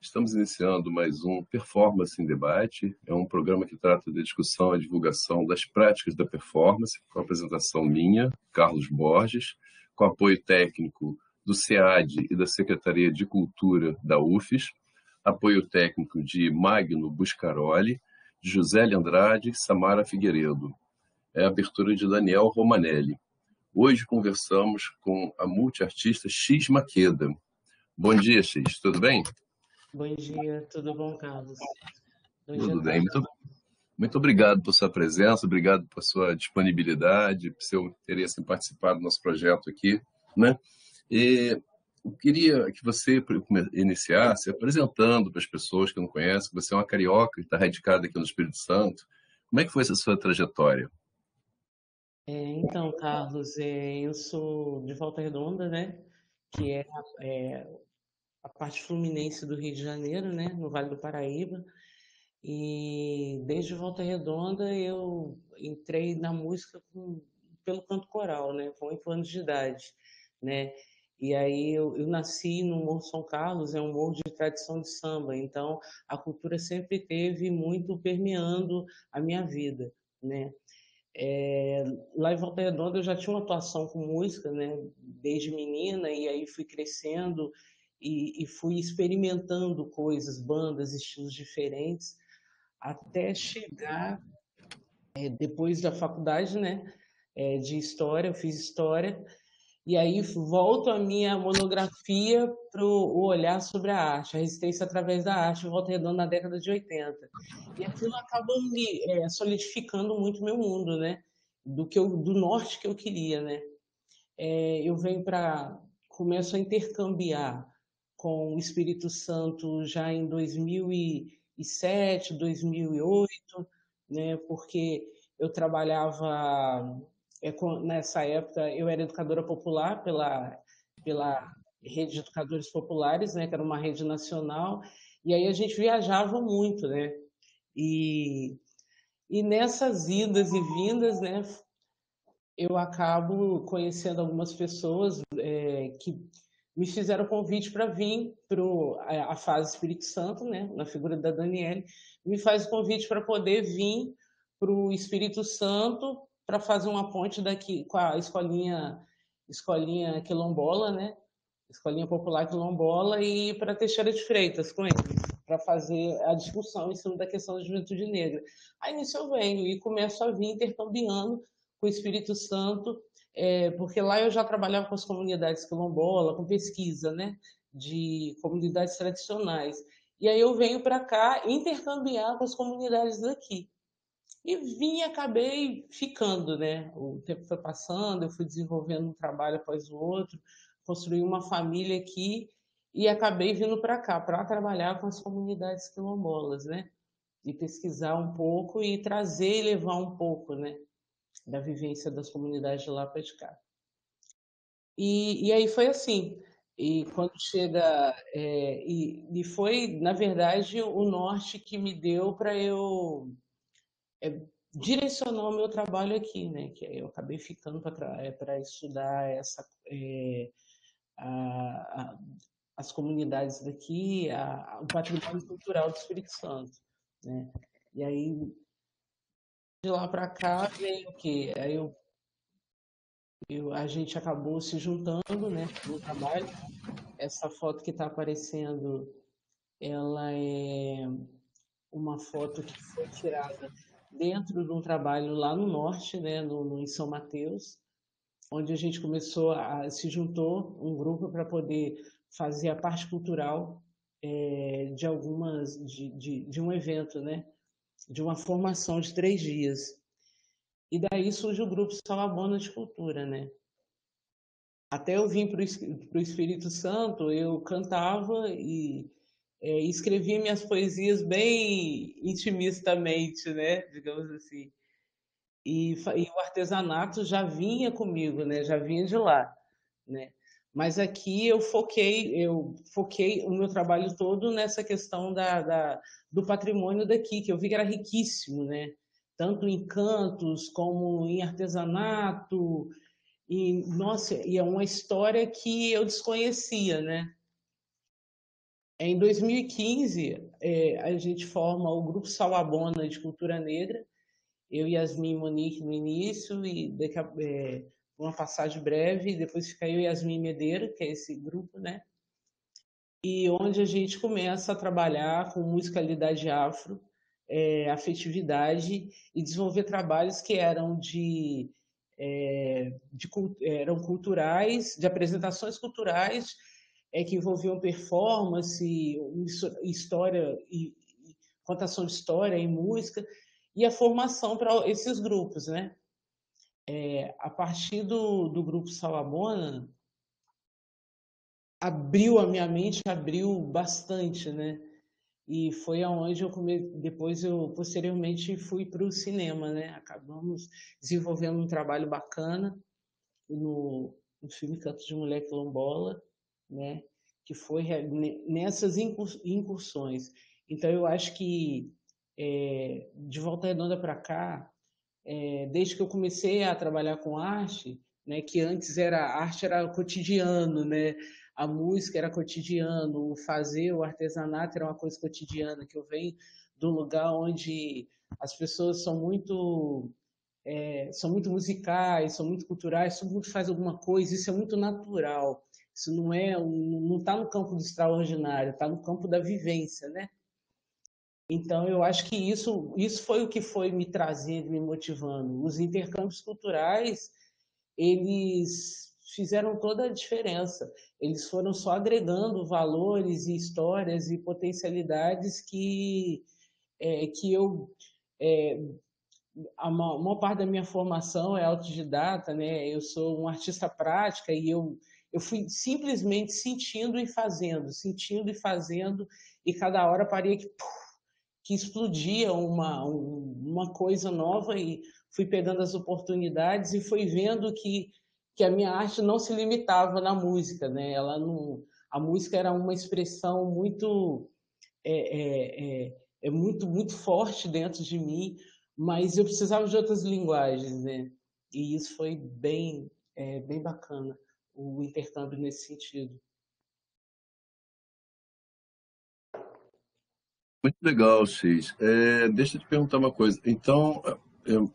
Estamos iniciando mais um Performance em Debate. É um programa que trata da discussão e divulgação das práticas da performance, com a apresentação minha, Carlos Borges, com apoio técnico do SEAD e da Secretaria de Cultura da UFES, apoio técnico de Magno Buscaroli, de José Andrade e Samara Figueiredo. É a abertura de Daniel Romanelli. Hoje conversamos com a multiartista X Maqueda. Bom dia, X. Tudo bem? Bom dia, tudo bom, Carlos? Tudo bem. Muito obrigado por sua presença, obrigado por sua disponibilidade, por seu interesse em participar do nosso projeto aqui, né? E eu queria que você iniciasse apresentando para as pessoas que não conhecem, que você é uma carioca que está radicada aqui no Espírito Santo. Como é que foi essa sua trajetória? Então, Carlos, eu sou de Volta Redonda, né? Que é a parte fluminense do Rio de Janeiro, né? No Vale do Paraíba. E desde Volta Redonda eu entrei na música pelo canto coral, né? Com 8 anos de idade, né? E aí eu nasci no Morro São Carlos, é um morro de tradição de samba, então a cultura sempre teve muito permeando a minha vida, né? Lá em Volta Redonda eu já tinha uma atuação com música, né? Desde menina, e aí fui crescendo e fui experimentando coisas, bandas, estilos diferentes, até chegar, depois da faculdade, né? De História, eu fiz História, e aí volto a minha monografia para o olhar sobre a arte, a resistência através da arte, em Volta Redonda na década de 80. E aquilo acaba me solidificando muito meu mundo, né? Do norte que eu queria, né? Eu venho para começo a intercambiar com o Espírito Santo já em 2007, 2008, né? Porque eu trabalhava nessa época eu era educadora popular pela rede de educadores populares, né? Que era uma rede nacional, e aí a gente viajava muito, né? E, e nessas idas e vindas, né? Eu acabo conhecendo algumas pessoas que me fizeram convite para vir para a fase Espírito Santo, né, na figura da Daniele, me faz o convite para poder vir para o Espírito Santo para fazer uma ponte daqui com a escolinha quilombola, né, escolinha popular quilombola, e para Teixeira de Freitas com eles, para fazer a discussão em cima da questão da juventude negra. Aí nisso eu venho e começo a vir intercambiando com o Espírito Santo, porque lá eu já trabalhava com as comunidades quilombola, com pesquisa, né, de comunidades tradicionais. E aí eu venho para cá intercambiar com as comunidades daqui. E vim e acabei ficando, né? O tempo foi passando, eu fui desenvolvendo um trabalho após o outro, construí uma família aqui e acabei vindo para cá para trabalhar com as comunidades quilombolas, né? E pesquisar um pouco e trazer e levar um pouco, né? Da vivência das comunidades de lá para de cá. E aí foi assim. E quando chega. E foi, na verdade, o norte que me deu para eu direcionar o meu trabalho aqui, né? Que eu acabei ficando para estudar a, a, as comunidades daqui, o patrimônio cultural do Espírito Santo, né? E aí, de lá para cá, veio o quê? Aí a gente acabou se juntando, né, no trabalho. Essa foto que está aparecendo, ela é uma foto que foi tirada dentro de um trabalho lá no norte, né, em São Mateus, onde a gente se juntou um grupo para poder fazer a parte cultural de um evento, né, de uma formação de 3 dias. E daí surge o grupo Salabona de Cultura, né? Até eu vim para o Espírito Santo, eu cantava e escrevia minhas poesias bem intimistamente, né? Digamos assim. E o artesanato já vinha comigo, né? Já vinha de lá, né? Mas aqui eu foquei o meu trabalho todo nessa questão do patrimônio daqui, que eu vi que era riquíssimo, né? Tanto em cantos como em artesanato, e, nossa, e é uma história que eu desconhecia, né? Em 2015, a gente forma o Grupo Salabona de Cultura Negra, eu, Yasmin e Monique no início, e uma passagem breve, depois fica eu e Yasmin Medeira, que é esse grupo, né? E onde a gente começa a trabalhar com musicalidade afro, afetividade, e desenvolver trabalhos que eram eram culturais, de apresentações culturais, que envolviam performance, história, contação de história e música, e a formação para esses grupos, né? A partir do grupo Salabona, abriu a minha mente, abriu bastante, né? E foi aonde depois eu posteriormente fui para o cinema, né? Acabamos desenvolvendo um trabalho bacana no filme Canto de Mulher Quilombola, né? Que foi nessas incursões. Então eu acho que de Volta Redonda para cá, desde que eu comecei a trabalhar com arte, né, que antes a arte era cotidiano, né, a música era cotidiano, o fazer, o artesanato era uma coisa cotidiana, que eu venho de um lugar onde as pessoas são muito musicais, são muito culturais, todo mundo faz alguma coisa, isso é muito natural, isso não está no campo do extraordinário, está no campo da vivência, né? Então, eu acho que isso foi o que foi me trazendo, me motivando. Os intercâmbios culturais, eles fizeram toda a diferença. Eles foram só agregando valores e histórias e potencialidades que eu... É, a maior parte da minha formação é autodidata, né? Eu sou um artista prática e eu fui simplesmente sentindo e fazendo, e cada hora parecia que explodia uma coisa nova, e fui pegando as oportunidades e fui vendo que a minha arte não se limitava na música, né? A música era uma expressão muito forte dentro de mim, mas eu precisava de outras linguagens, né? E isso foi bem bacana, o intercâmbio nesse sentido. Muito legal, X. Deixa eu te perguntar uma coisa. Então, eu,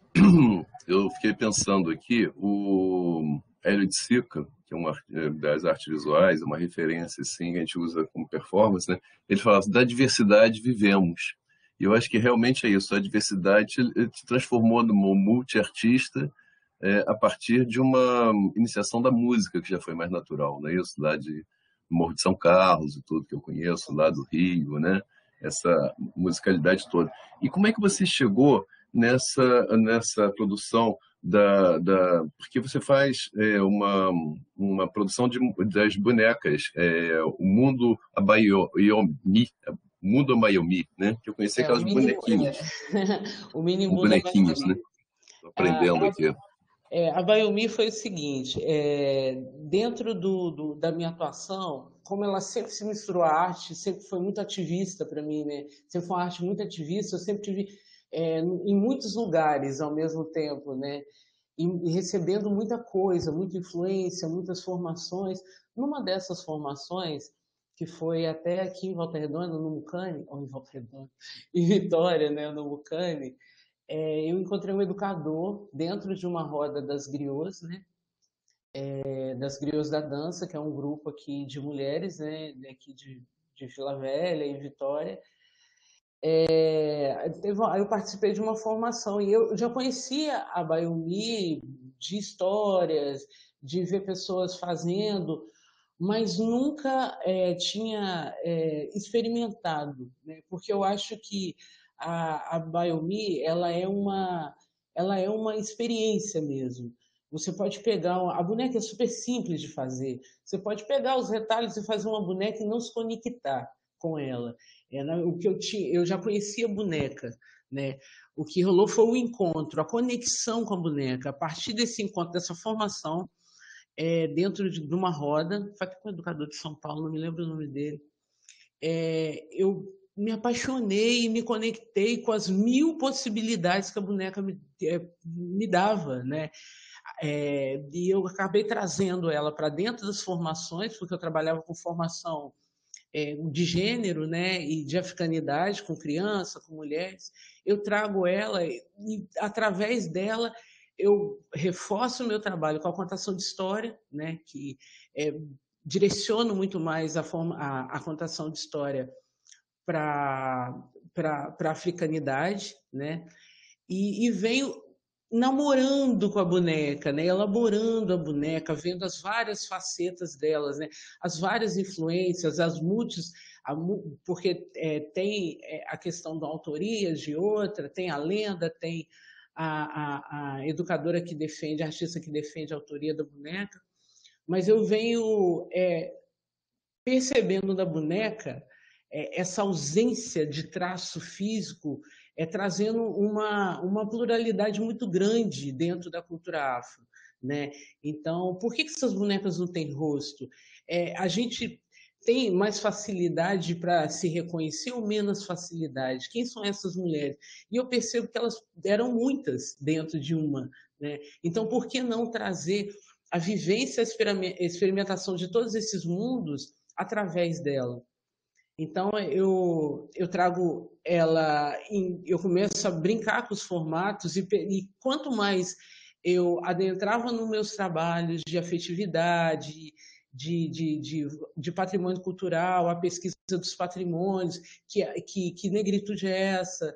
eu fiquei pensando aqui, o Hélio de Sica, que é das artes visuais, é uma referência assim, que a gente usa como performance, né? Ele fala assim, da diversidade vivemos. E eu acho que realmente é isso, a diversidade te transformou numa multiartista a partir de uma iniciação da música, que já foi mais natural, não é isso? Lá de Morro de São Carlos e tudo que eu conheço, lá do Rio, né? Essa musicalidade toda. E como é que você chegou nessa produção porque você faz uma produção das bonecas, o Mundo Abayomi, Mundo Abayomi, né? Que eu conheci aquelas bonequinhas, O mini com mundo bonequinhos, né? Tô aprendendo aqui. A Baiomi foi o seguinte, dentro da minha atuação, como ela sempre se misturou à arte, sempre foi muito ativista para mim, né? Sempre foi uma arte muito ativista, eu sempre tive em muitos lugares ao mesmo tempo, né? E recebendo muita coisa, muita influência, muitas formações. Numa dessas formações, que foi até aqui em Volta Redonda, no Mucane, ou em Volta Redonda, em Vitória, né, no Mucane, eu encontrei um educador dentro de uma roda das griots, né? Das griots da dança, que é um grupo aqui de mulheres, né? Aqui de Vila Velha e Vitória. Eu participei de uma formação e eu já conhecia a Baiomi de histórias, de ver pessoas fazendo, mas nunca tinha experimentado, né? Porque eu acho que a Baiomi ela é uma experiência mesmo. Você pode pegar a boneca é super simples de fazer. Você pode pegar os retalhos e fazer uma boneca e não se conectar com ela. O que eu já conhecia a boneca, né? O que rolou foi o encontro, a conexão com a boneca. A partir desse encontro, dessa formação, dentro de uma roda, foi com um educador de São Paulo, não me lembro o nome dele, eu me apaixonei e me conectei com as 1000 possibilidades que a boneca me dava, né? E eu acabei trazendo ela para dentro das formações, porque eu trabalhava com formação de gênero, né, e de africanidade com criança, com mulheres. Eu trago ela e, através dela, eu reforço o meu trabalho com a contação de história, né, que é, direciono muito mais a contação de história para a africanidade, né, e venho namorando com a boneca, né? Elaborando a boneca, vendo as várias facetas delas, né? As várias influências, porque tem a questão da autoria de outra, tem a lenda, tem a educadora que defende, a artista que defende a autoria da boneca, mas eu venho percebendo na boneca essa ausência de traço físico, trazendo uma pluralidade muito grande dentro da cultura afro, né? Então, por que essas bonecas não têm rosto? A gente tem mais facilidade para se reconhecer ou menos facilidade? Quem são essas mulheres? E eu percebo que elas eram muitas dentro de uma, né? Então, por que não trazer a vivência, a experimentação de todos esses mundos através dela? Então eu trago ela, eu começo a brincar com os formatos e quanto mais eu adentrava nos meus trabalhos de afetividade, de patrimônio cultural, a pesquisa dos patrimônios, que negritude é essa,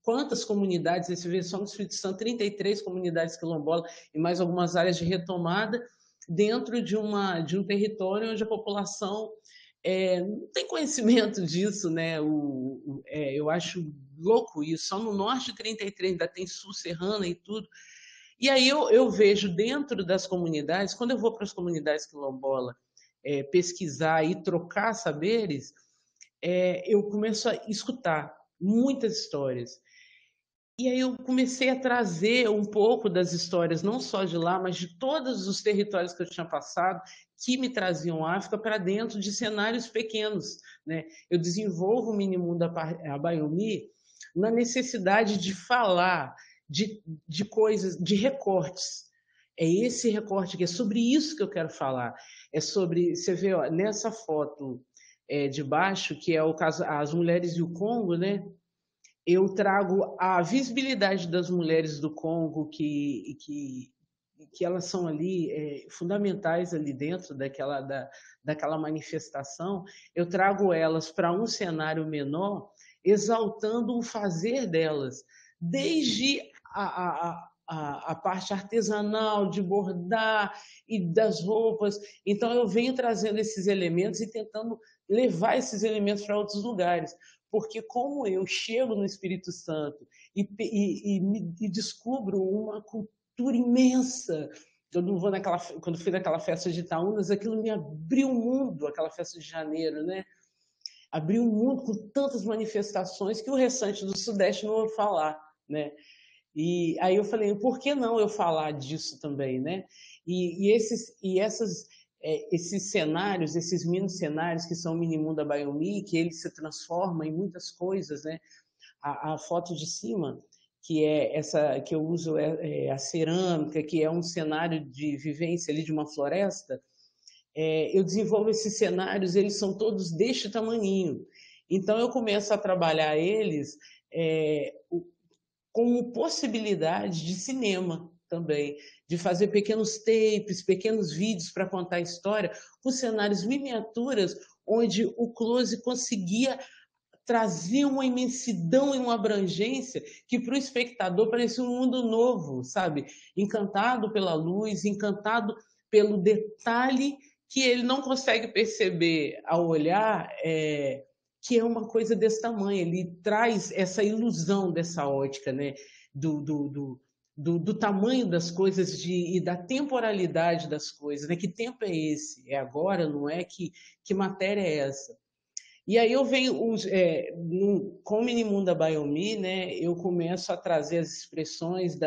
quantas comunidades, você vê só no Espírito Santo, 33 comunidades quilombolas e mais algumas áreas de retomada dentro de um território onde a população não tem conhecimento disso, né? Eu acho louco isso. Só no norte de 33 ainda tem sul serrana e tudo. E aí eu vejo dentro das comunidades, quando eu vou para as comunidades quilombolas pesquisar e trocar saberes, eu começo a escutar muitas histórias. E aí eu comecei a trazer um pouco das histórias, não só de lá, mas de todos os territórios que eu tinha passado, que me traziam África para dentro de cenários pequenos, né? Eu desenvolvo o Minimundo Abayomi na necessidade de falar de coisas, de recortes. É esse recorte que é sobre isso que eu quero falar. É sobre, você vê, ó, nessa foto de baixo, que é o caso, as mulheres do Congo, né? Eu trago a visibilidade das mulheres do Congo, que elas são ali fundamentais ali dentro daquela manifestação. Eu trago elas para um cenário menor, exaltando o fazer delas, desde a parte artesanal de bordar e das roupas. Então, eu venho trazendo esses elementos e tentando levar esses elementos para outros lugares. Porque como eu chego no Espírito Santo e descubro uma cultura imensa, eu não vou quando fui naquela festa de Itaúnas, aquilo me abriu o mundo, aquela festa de janeiro, né? Abriu o mundo com tantas manifestações que o restante do Sudeste não vou falar, né? E aí eu falei, por que não eu falar disso também, né? Esses cenários, esses mini cenários que são o Minimundo Abayomi, que ele se transforma em muitas coisas, né? A foto de cima, que é essa que eu uso a cerâmica, que é um cenário de vivência ali de uma floresta. Eu desenvolvo esses cenários, eles são todos deste tamaninho. Então eu começo a trabalhar eles como possibilidade de cinema também, de fazer pequenos tapes, pequenos vídeos para contar a história, com cenários miniaturas, onde o close conseguia trazer uma imensidão e uma abrangência que para o espectador parecia um mundo novo, sabe? Encantado pela luz, encantado pelo detalhe que ele não consegue perceber ao olhar, que é uma coisa desse tamanho. Ele traz essa ilusão dessa ótica, né? Do tamanho das coisas e da temporalidade das coisas, né? Que tempo é esse? É agora, não é? Que matéria é essa? E aí eu venho, com o Minimundo Abayomi, né, eu começo a trazer as expressões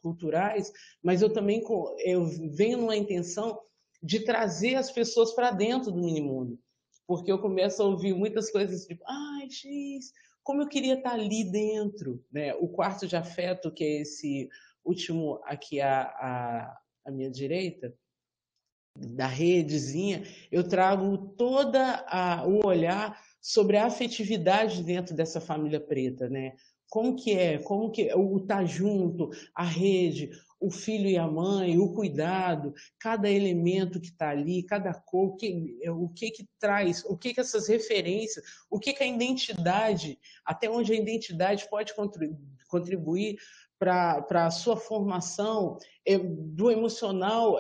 culturais, mas eu também eu venho numa intenção de trazer as pessoas para dentro do Minimundo, porque eu começo a ouvir muitas coisas tipo, ai, X, como eu queria estar ali dentro, né? O quarto de afeto, que é esse último aqui à minha direita, da redezinha, eu trago toda o olhar sobre a afetividade dentro dessa família preta, né? Como que é o estar junto, a rede, o filho e a mãe, o cuidado, cada elemento que está ali, cada cor, o que traz, o que essas referências, o que a identidade, até onde a identidade pode contribuir para a sua formação do emocional,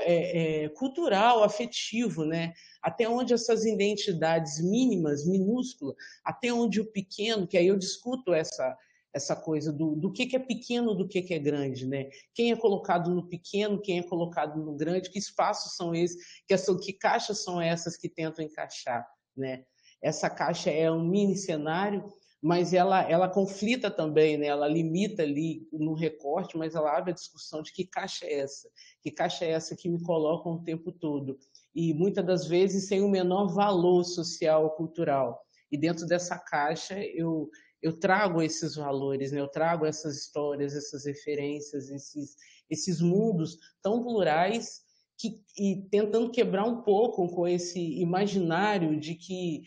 cultural, afetivo, né? Até onde essas identidades mínimas, minúsculas, até onde o pequeno, que aí eu discuto essa coisa do que é pequeno, do que é grande, né? Quem é colocado no pequeno, quem é colocado no grande, que espaços são esses, que caixas são essas que tentam encaixar, né? Essa caixa é um mini cenário, mas ela conflita também, né? Ela limita ali no recorte, mas ela abre a discussão de que caixa é essa? Que caixa é essa que me colocam o tempo todo? E muitas das vezes sem o menor valor social ou cultural. E dentro dessa caixa eu trago esses valores, né? Eu trago essas histórias, essas referências, esses mundos tão plurais e tentando quebrar um pouco com esse imaginário de que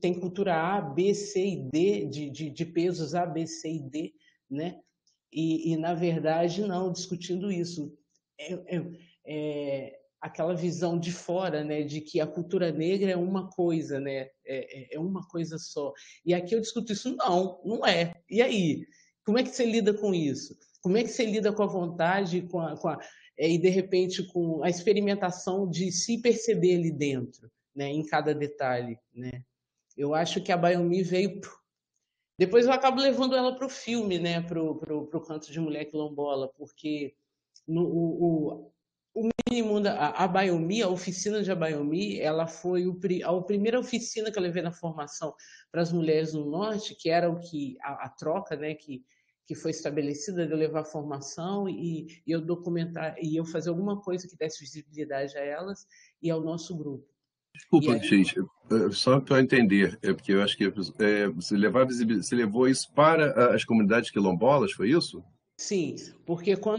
tem cultura A, B, C e D, de pesos A, B, C e D, né? Na verdade, não, discutindo isso. Aquela visão de fora, né, de que a cultura negra é uma coisa, né, é uma coisa só. E aqui eu discuto isso, não é. E aí? Como é que você lida com isso? Como é que você lida com a vontade e, de repente, com a experimentação de se perceber ali dentro, né, em cada detalhe, né? Eu acho que a Baiomi veio... Depois eu acabo levando ela para o filme, né, pro Canto de Mulher Quilombola, porque o mínimo a Baiomi, a oficina de Abaiomi, ela foi a primeira oficina que eu levei na formação para as mulheres no Norte, que era a troca, né, que foi estabelecida de eu levar a formação e eu documentar, e eu fazer alguma coisa que desse visibilidade a elas e ao nosso grupo. Desculpa, gente, só para entender, porque eu acho que você levou isso para as comunidades quilombolas, foi isso? Sim, porque como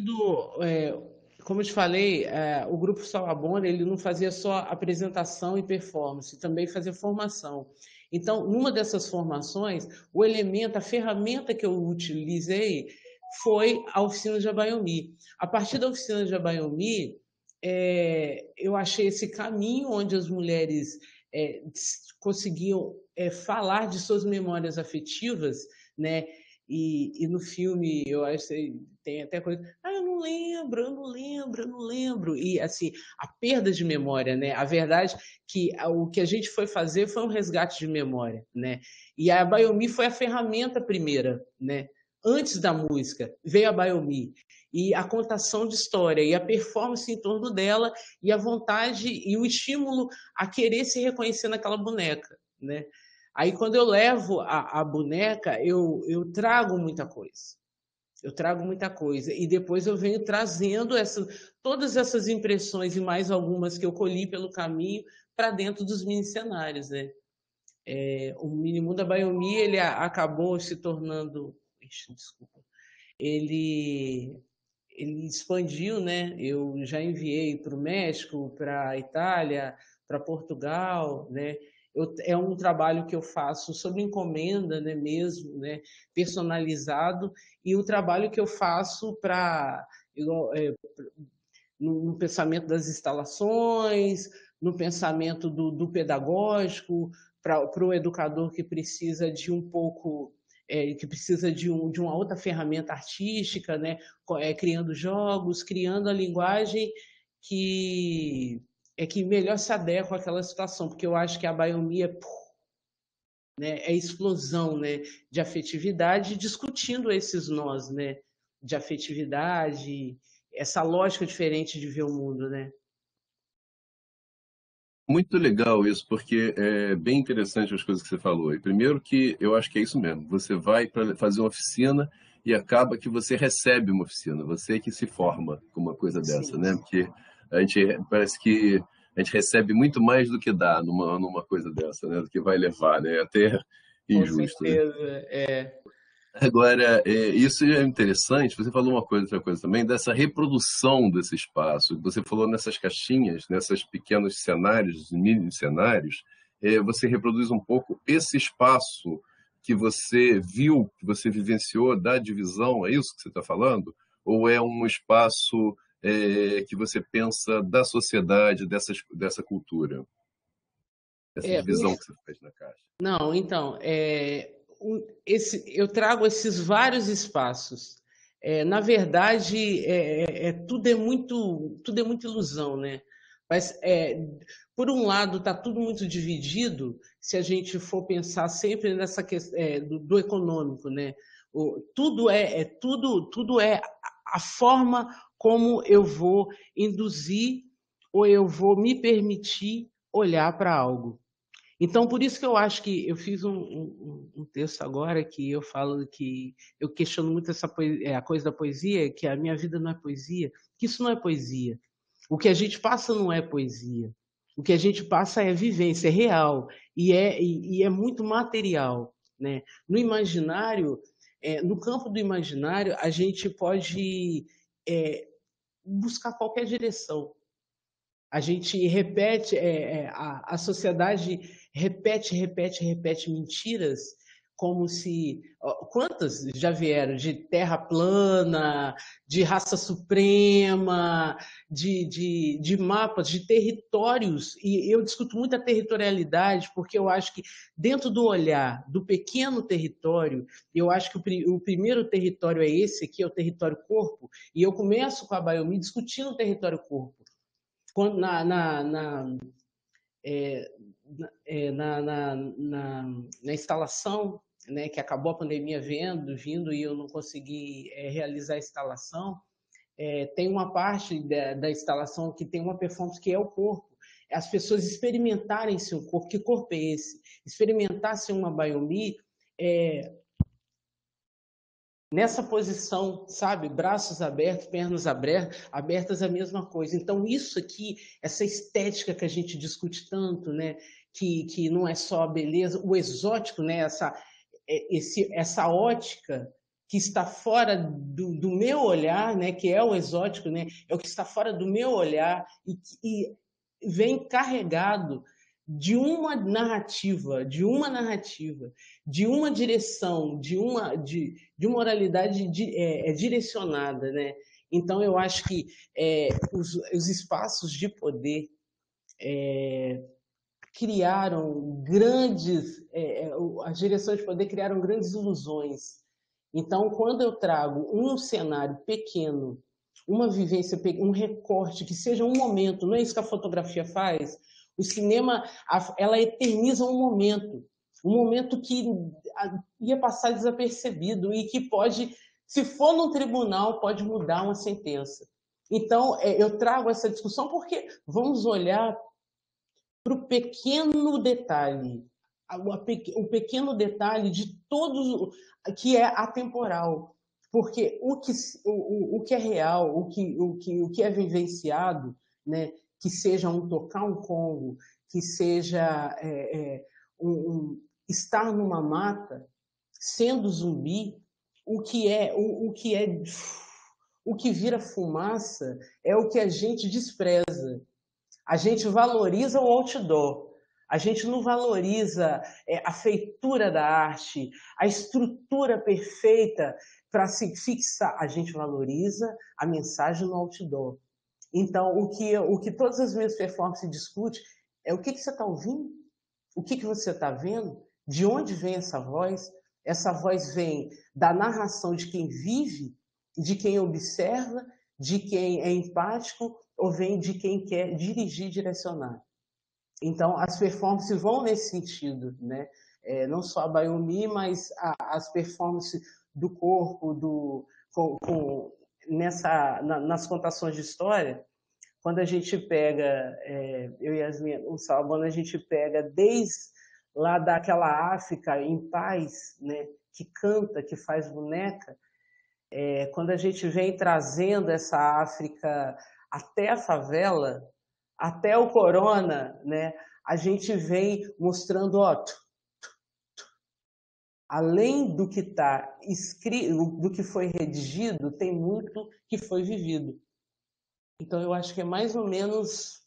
eu te falei, o Grupo Salabona, ele não fazia só apresentação e performance, também fazia formação. Então, numa dessas formações, a ferramenta que eu utilizei foi a oficina de Abaiomi. A partir da oficina de Abaiomi, eu achei esse caminho onde as mulheres conseguiam falar de suas memórias afetivas, né? E no filme, eu acho que tem até coisa, eu não lembro, eu não lembro, eu não lembro. E, assim, a perda de memória, né? A verdade que o que a gente foi fazer foi um resgate de memória, né? E a Baiomi foi a ferramenta primeira, né? Antes da música, veio a Baiomi. E a contação de história, e a performance em torno dela, e a vontade e o estímulo a querer se reconhecer naquela boneca, né? Aí, quando eu levo a boneca, eu trago muita coisa. Eu trago muita coisa. E depois eu venho trazendo todas essas impressões e mais algumas que eu colhi pelo caminho para dentro dos mini cenários, né? O Mini Mundo da Baiomi, ele acabou se tornando... Ixi, desculpa. Ele expandiu, né? Eu já enviei para o México, para a Itália, para Portugal, né? É um trabalho que eu faço sob encomenda, né, mesmo, né, personalizado, e o trabalho que eu faço no pensamento das instalações, no pensamento do pedagógico, para o educador que precisa de um pouco, que precisa de uma outra ferramenta artística, né, criando jogos, criando a linguagem que melhor se adequa àquela situação, porque eu acho que a Baiomi é explosão, né, de afetividade, discutindo esses nós, né, de afetividade, essa lógica diferente de ver o mundo, né? Muito legal isso, porque é bem interessante as coisas que você falou. E primeiro que eu acho que é isso mesmo. Você vai para fazer uma oficina e acaba que você recebe uma oficina. Você que se forma com uma coisa dessa, Sim, né? Porque a gente parece que a gente recebe muito mais do que dá numa coisa dessa, né? Do que vai levar, né? É até com injusto, né? certeza. Agora, isso é interessante. Você falou outra coisa também, dessa reprodução desse espaço. Você falou nessas caixinhas, nessas pequenos cenários, mini cenários, você reproduz um pouco esse espaço que você viu, que você vivenciou da divisão, é isso que você está falando? Ou é um espaço que você pensa da sociedade, dessa cultura, essa É, divisão que você faz na caixa? não, então, eu trago esses vários espaços. Na verdade, tudo é muito ilusão, né? Mas, por um lado, está tudo muito dividido, se a gente for pensar sempre nessa questão do econômico, né? Tudo é a forma como eu vou induzir ou eu vou me permitir olhar para algo. Então, por isso que eu acho que eu fiz um texto agora que eu falo que eu questiono muito a coisa da poesia, que a minha vida não é poesia, que isso não é poesia. O que a gente passa não é poesia. O que a gente passa é vivência, é real e é muito material, né? No imaginário, no campo do imaginário, a gente pode buscar qualquer direção. A gente repete, a sociedade repete mentiras, como se. Quantas já vieram de terra plana, de raça suprema, de mapas, de territórios, e eu discuto muito a territorialidade, porque eu acho que dentro do olhar do pequeno território, eu acho que o primeiro território é esse aqui, é o território corpo, e eu começo com a Bayomi discutindo o território corpo quando na instalação, né, que acabou a pandemia vindo e eu não consegui realizar a instalação, tem uma parte da instalação que tem uma performance que é o corpo. As pessoas experimentarem seu corpo, que corpo é esse? Experimentar ser uma Bayomi nessa posição, sabe? Braços abertos, pernas abertas, a mesma coisa. Então, isso aqui, essa estética que a gente discute tanto, né? Que não é só a beleza, o exótico, né? Essa ótica que está fora do meu olhar, né? Que é o exótico, né? É o que está fora do meu olhar e vem carregado de uma direção, de uma oralidade direcionada, né? Então, eu acho que os espaços de poder criaram as direções de poder criaram grandes ilusões. Então, quando eu trago um cenário pequeno, uma vivência, um recorte, que seja um momento, não é isso que a fotografia faz? O cinema, ela eterniza um momento que ia passar desapercebido e que pode, se for num tribunal, pode mudar uma sentença. Então, eu trago essa discussão porque vamos olhar para o pequeno detalhe, o pequeno detalhe de todos que é atemporal, porque o que é real, o que é vivenciado, né, que seja tocar um congo, que seja estar numa mata, sendo zumbi, o que vira fumaça é o que a gente despreza. A gente valoriza o outdoor. A gente não valoriza a feitura da arte, a estrutura perfeita para se fixar. A gente valoriza a mensagem no outdoor. Então, o que todas as minhas performances discutem é o que você está ouvindo, o que você está vendo, de onde vem essa voz. Essa voz vem da narração de quem vive, de quem observa, de quem é empático, ou vem de quem quer dirigir, direcionar. Então, as performances vão nesse sentido, né? Não só a Bayomi, mas as performances do corpo, nas contações de história, quando a gente pega, eu e as minhas, o Salvando, a gente pega desde lá daquela África em paz, né? Que canta, que faz boneca, quando a gente vem trazendo essa África até a favela, até o corona, né? A gente vem mostrando, ó, além do que está escrito, do que foi redigido, tem muito que foi vivido. Então, eu acho que é mais ou menos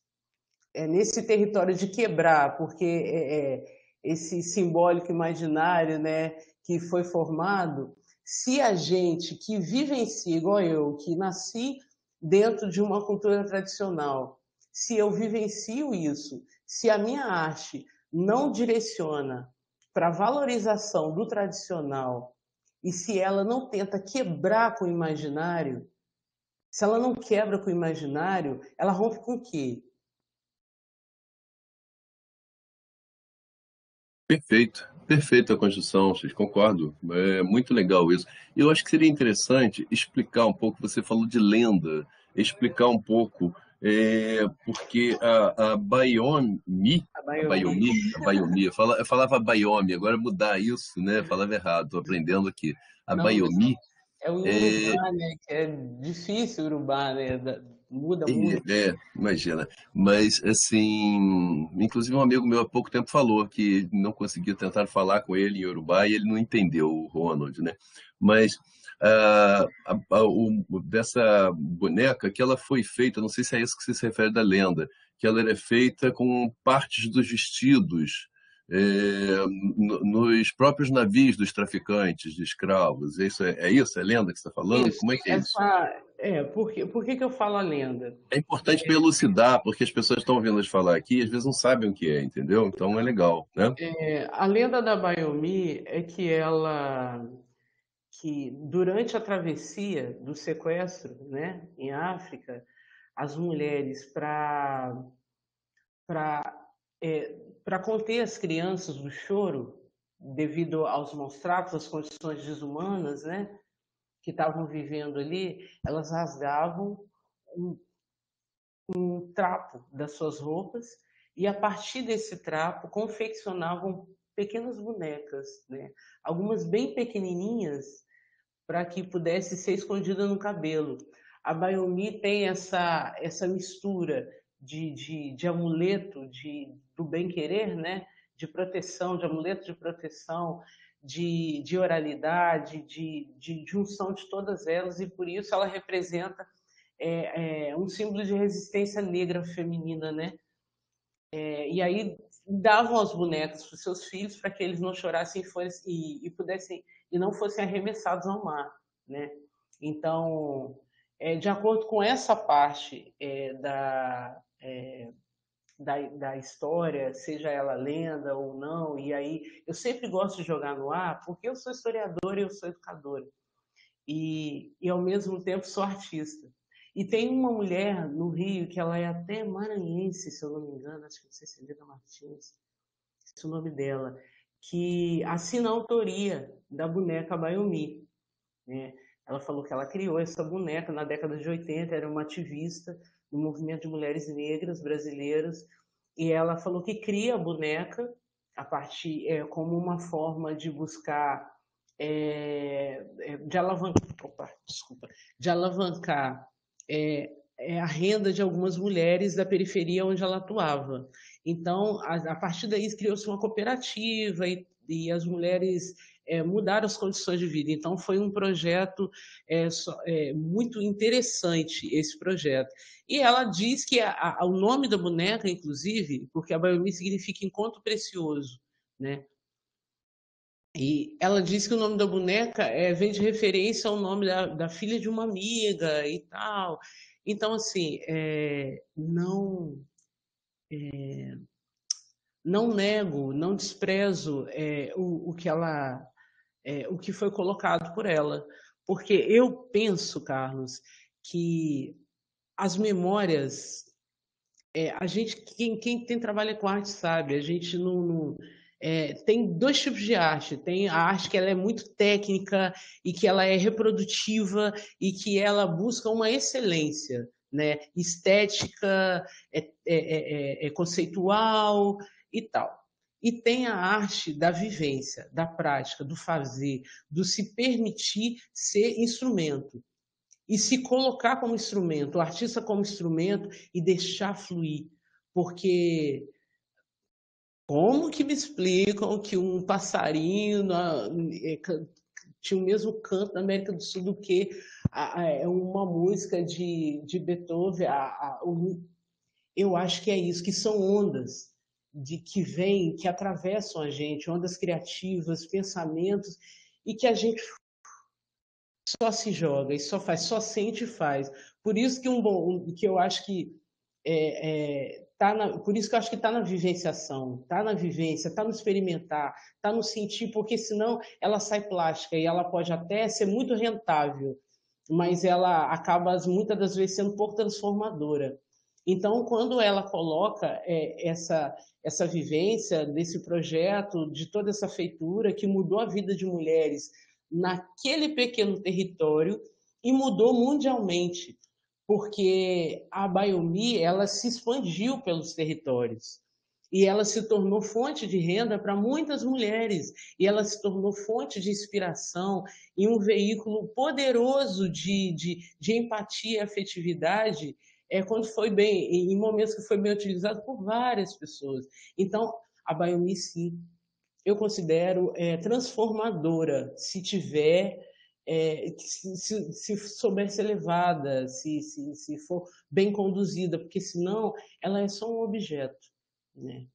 nesse território de quebrar, porque esse simbólico imaginário, né, que foi formado, se a gente que vivencia, igual eu, que nasci dentro de uma cultura tradicional, se eu vivencio isso, se a minha arte não direciona para a valorização do tradicional e se ela não tenta quebrar com o imaginário, se ela não quebra com o imaginário, ela rompe com o quê? Perfeito, perfeita a construção, vocês concordo. É muito legal isso. E eu acho que seria interessante explicar um pouco, você falou de lenda, explicar um pouco, porque a A Bayomi. Eu falava Bayomi, agora mudar isso, né? Falava errado, estou aprendendo aqui. A Não, mas Bayomi é o é, Iorubá, né? Que é difícil o Urubá, né? Muda muito. imagina. Mas, assim, inclusive um amigo meu há pouco tempo falou que não conseguiu tentar falar com ele em Yorubá e ele não entendeu o Ronald, né? Mas dessa boneca que ela foi feita, não sei se é isso que você se refere da lenda, que ela era feita com partes dos vestidos nos próprios navios dos traficantes de escravos. É isso? É lenda que você está falando? Isso, Como é que é isso? por que que eu falo a lenda? É importante para elucidar, porque as pessoas estão ouvindo a gente falar aqui e às vezes não sabem o que é, entendeu? Então é legal, né? A lenda da Bayomi é que durante a travessia do sequestro, né, em África, as mulheres, para conter as crianças do choro, devido aos maus tratos, às condições desumanas, né, que estavam vivendo ali, elas rasgavam um, um trapo das suas roupas e a partir desse trapo confeccionavam pequenas bonecas, né? Algumas bem pequenininhas para que pudesse ser escondida no cabelo. A Bayomi tem essa mistura de amuleto do bem-querer, né? De proteção, de amuleto de proteção, de oralidade, de junção de todas elas, e por isso ela representa um símbolo de resistência negra feminina, né? E aí davam as bonecas para os seus filhos para que eles não chorassem e pudessem e não fossem arremessados ao mar, né? Então, de acordo com essa parte da história, seja ela lenda ou não, e aí eu sempre gosto de jogar no ar porque eu sou historiadora e eu sou educadora e ao mesmo tempo sou artista. E tem uma mulher no Rio que ela é até maranhense, se eu não me engano, acho que não sei se é Lida Martins, esse é o nome dela, que assina a autoria da boneca Bayomi, né? Ela falou que ela criou essa boneca na década de 80, era uma ativista do movimento de mulheres negras brasileiras, e ela falou que cria a boneca a partir como uma forma de buscar de alavancar, opa, desculpa, de alavancar a renda de algumas mulheres da periferia onde ela atuava. Então, a partir daí criou-se uma cooperativa e as mulheres mudaram as condições de vida. Então, foi um projeto muito interessante, esse projeto. E ela diz que o nome da boneca, inclusive, porque a Bayomi significa encontro precioso, né? E ela disse que o nome da boneca vem de referência ao nome da filha de uma amiga e tal. Então, assim, não nego, não desprezo o que foi colocado por ela. Porque eu penso, Carlos, que as memórias a gente, quem tem trabalha com arte sabe, a gente tem dois tipos de arte. Tem a arte que ela é muito técnica e que ela é reprodutiva e que ela busca uma excelência, né? Estética, conceitual e tal. E tem a arte da vivência, da prática, do fazer, do se permitir ser instrumento e se colocar como instrumento, o artista como instrumento e deixar fluir, porque Como que me explicam que um passarinho tinha o mesmo canto na América do Sul do que uma música de Beethoven? Eu acho que é isso, que são ondas que vêm, que atravessam a gente, ondas criativas, pensamentos, e que a gente só se joga e só faz, só sente e faz. Por isso que eu acho que por isso que eu acho que está na vivenciação, está na vivência, está no experimentar, está no sentir, porque senão ela sai plástica e ela pode até ser muito rentável, mas ela acaba muitas das vezes sendo um pouco transformadora. Então, quando ela coloca essa vivência desse projeto, de toda essa feitura que mudou a vida de mulheres naquele pequeno território e mudou mundialmente, porque a Biomi ela se expandiu pelos territórios e ela se tornou fonte de renda para muitas mulheres e ela se tornou fonte de inspiração e um veículo poderoso de empatia e afetividade quando foi bem, em momentos que foi bem utilizado por várias pessoas. Então, a Biomi, sim, eu considero transformadora, se tiver, se souber ser levada, se for bem conduzida, porque senão ela é só um objeto, né?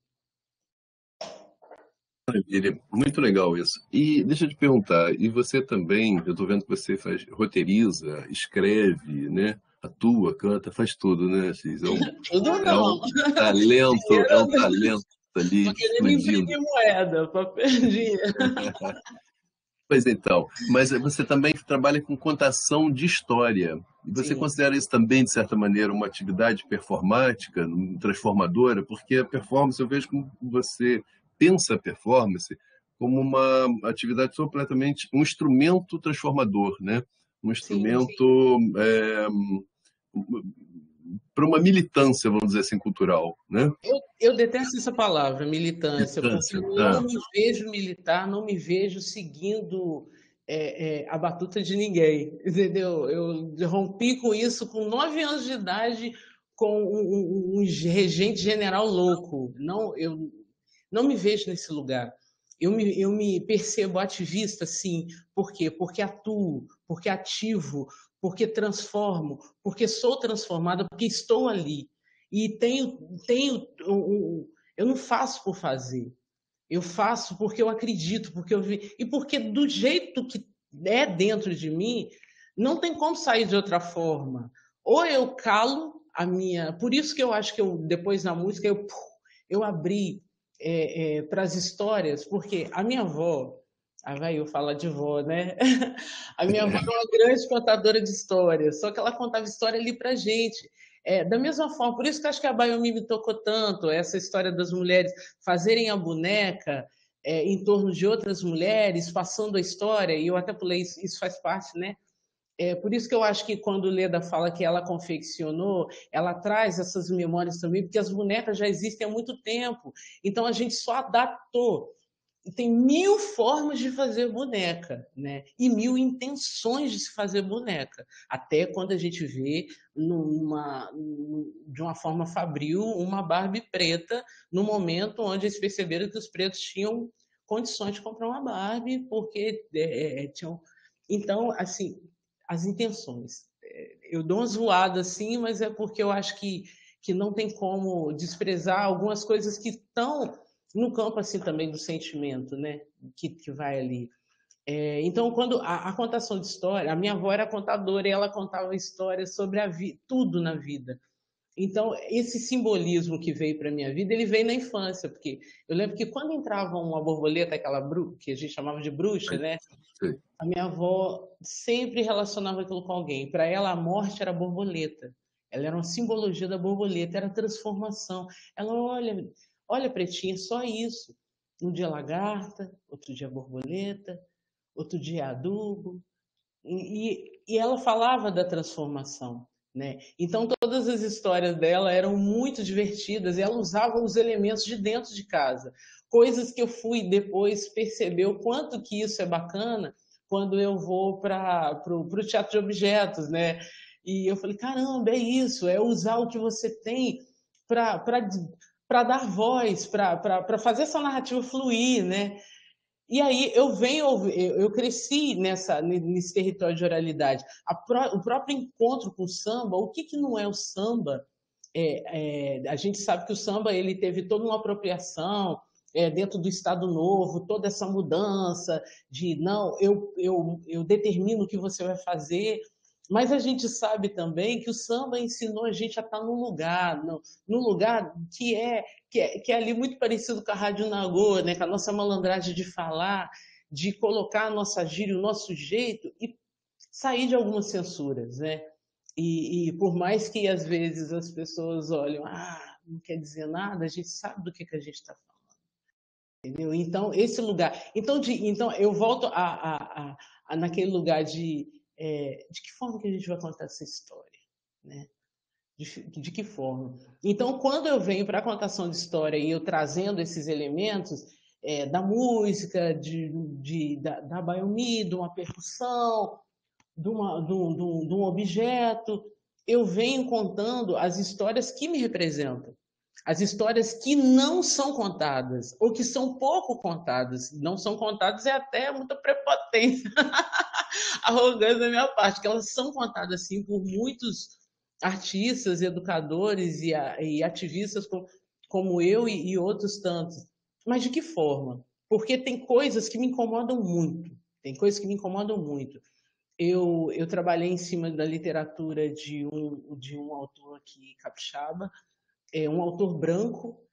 Maravilha, muito legal isso. E deixa eu te perguntar, e você também, eu estou vendo que você roteiriza, escreve, né? Atua, canta, faz tudo, né, Assis? Tudo É não. um talento ali Tô querendo explodindo. imprimir moeda para perder. Pois então, mas você também trabalha com contação de história. E você Sim. considera isso também, de certa maneira, uma atividade performática, transformadora? Porque a performance, eu vejo como você pensa a performance como uma atividade completamente, um instrumento transformador, né? Um Sim. instrumento para uma militância, vamos dizer assim, cultural, né? Eu detesto essa palavra, militância, porque Militância. não me vejo militar, não me vejo seguindo a batuta de ninguém, entendeu? Eu rompi com isso com 9 anos de idade, com um regente general louco. Não, eu não me vejo nesse lugar. Eu me percebo ativista, sim. Por quê? Porque atuo, porque ativo, porque transformo, porque sou transformada, porque estou ali. E eu não faço por fazer. Eu faço porque eu acredito, porque eu vi. E porque do jeito que é dentro de mim, não tem como sair de outra forma. Ou eu calo a minha. Por isso que eu acho que depois na música, eu abri para as histórias, porque a minha avó. Aí vai eu falar de vó, né? A minha avó era uma grande contadora de histórias, só que ela contava história ali pra gente. Da mesma forma, por isso que eu acho que a Baiomi me tocou tanto, essa história das mulheres fazerem a boneca em torno de outras mulheres, passando a história, e eu até pulei, isso faz parte, né? Por isso que eu acho que quando Leda fala que ela confeccionou, ela traz essas memórias também, porque as bonecas já existem há muito tempo, então a gente só adaptou. E tem 1000 formas de fazer boneca, né? E 1000 intenções de se fazer boneca. Até quando a gente vê de uma forma fabril uma Barbie preta, no momento onde eles perceberam que os pretos tinham condições de comprar uma Barbie, porque tinham. Então, assim, as intenções. Eu dou uma zoada assim, mas é porque eu acho que não tem como desprezar algumas coisas que estão no campo assim também do sentimento, né? Que vai ali. Então, quando a contação de história, a minha avó era contadora e ela contava histórias sobre tudo na vida. Então, esse simbolismo que veio para minha vida, ele veio na infância, porque eu lembro que quando entrava uma borboleta, aquela que a gente chamava de bruxa, né? Sim. A minha avó sempre relacionava aquilo com alguém. Para ela, a morte era a borboleta. Ela era uma simbologia da borboleta, era a transformação. Ela, olha, pretinha, só isso. Um dia lagarta, outro dia borboleta, outro dia adubo. E ela falava da transformação, né? Então todas as histórias dela eram muito divertidas e ela usava os elementos de dentro de casa, coisas que eu fui depois perceber o quanto que isso é bacana quando eu vou para o teatro de objetos, né? E eu falei, caramba, é isso, é usar o que você tem para para dar voz, para fazer essa narrativa fluir, né? E aí eu cresci nesse território de oralidade. O próprio encontro com o samba, o que não é o samba? A gente sabe que o samba ele teve toda uma apropriação dentro do Estado Novo, toda essa mudança de não, eu determino o que você vai fazer, mas a gente sabe também que o samba ensinou a gente a estar num lugar, num lugar que é ali muito parecido com a Rádio Nagô, né? Com a nossa malandragem de falar, de colocar a nossa gíria, o nosso jeito e sair de algumas censuras, né? E por mais que às vezes as pessoas olham, não quer dizer nada, a gente sabe do que a gente está falando, entendeu? Então, esse lugar. Então eu volto naquele lugar de que forma que a gente vai contar essa história, né? De que forma? Então, quando eu venho para a contação de história e eu trazendo esses elementos da música, da baiomi, de uma percussão, de um objeto, eu venho contando as histórias que me representam. As histórias que não são contadas, ou que são pouco contadas. Não são contadas é até muita prepotência, arrogância da minha parte, que elas são contadas, assim, por muitos artistas, educadores e ativistas como eu e outros tantos. Mas de que forma? Porque tem coisas que me incomodam muito. Tem coisas que me incomodam muito. Eu trabalhei em cima da literatura de um autor aqui, capixaba, um autor branco,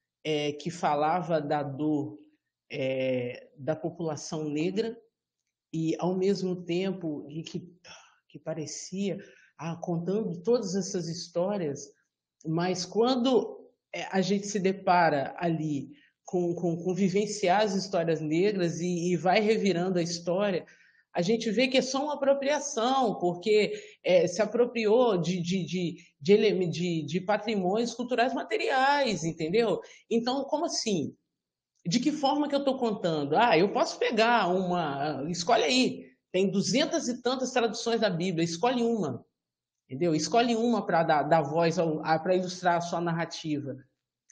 que falava da dor da população negra e, ao mesmo tempo, que parecia contando todas essas histórias, mas quando a gente se depara ali com vivenciar as histórias negras e vai revirando a história, a gente vê que é só uma apropriação, porque se apropriou de patrimônios culturais materiais, entendeu? Então, como assim? De que forma que eu estou contando? Eu posso pegar uma... Escolhe aí. Tem 200 e tantas traduções da Bíblia. Escolhe uma, entendeu? Escolhe uma para dar voz, para ilustrar a sua narrativa.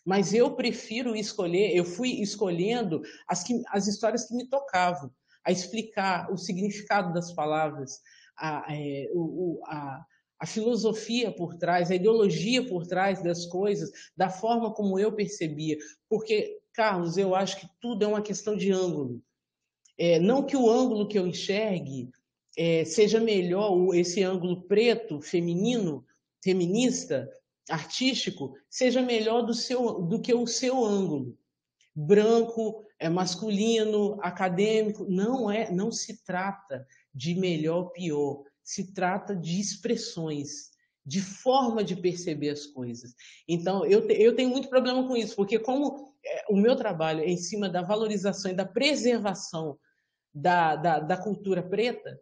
Mas eu prefiro escolher, eu fui escolhendo as histórias que me tocavam, a explicar o significado das palavras, a filosofia por trás, a ideologia por trás das coisas, da forma como eu percebia. Porque, Carlos, eu acho que tudo é uma questão de ângulo. Não que o ângulo que eu enxergue seja melhor, esse ângulo preto, feminino, feminista, artístico, seja melhor do que o seu ângulo. Branco, masculino, acadêmico. Não se trata de melhor ou pior. Se trata de expressões, de forma de perceber as coisas. Então, eu tenho muito problema com isso, porque como o meu trabalho é em cima da valorização e da preservação da cultura preta,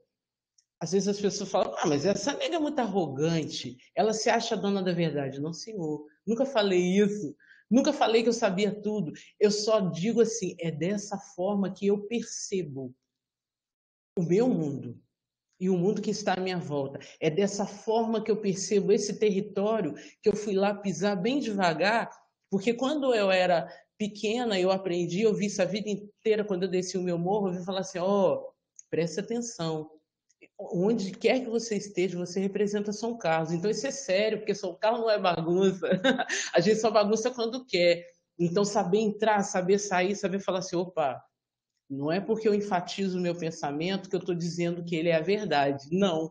às vezes as pessoas falam, mas essa nega é muito arrogante, ela se acha dona da verdade. Não, senhor, nunca falei isso, nunca falei que eu sabia tudo. Eu só digo assim, é dessa forma que eu percebo o meu mundo e o mundo que está à minha volta. É dessa forma que eu percebo esse território que eu fui lá pisar bem devagar, porque quando eu era pequena, eu aprendi, eu vi isso a vida inteira, quando eu desci o meu morro, eu vi falar assim, presta atenção, onde quer que você esteja, você representa São Carlos. Então isso é sério, porque São Carlos não é bagunça. A gente só bagunça quando quer. Então saber entrar, saber sair, saber falar assim, opa, não é porque eu enfatizo o meu pensamento que eu estou dizendo que ele é a verdade. Não,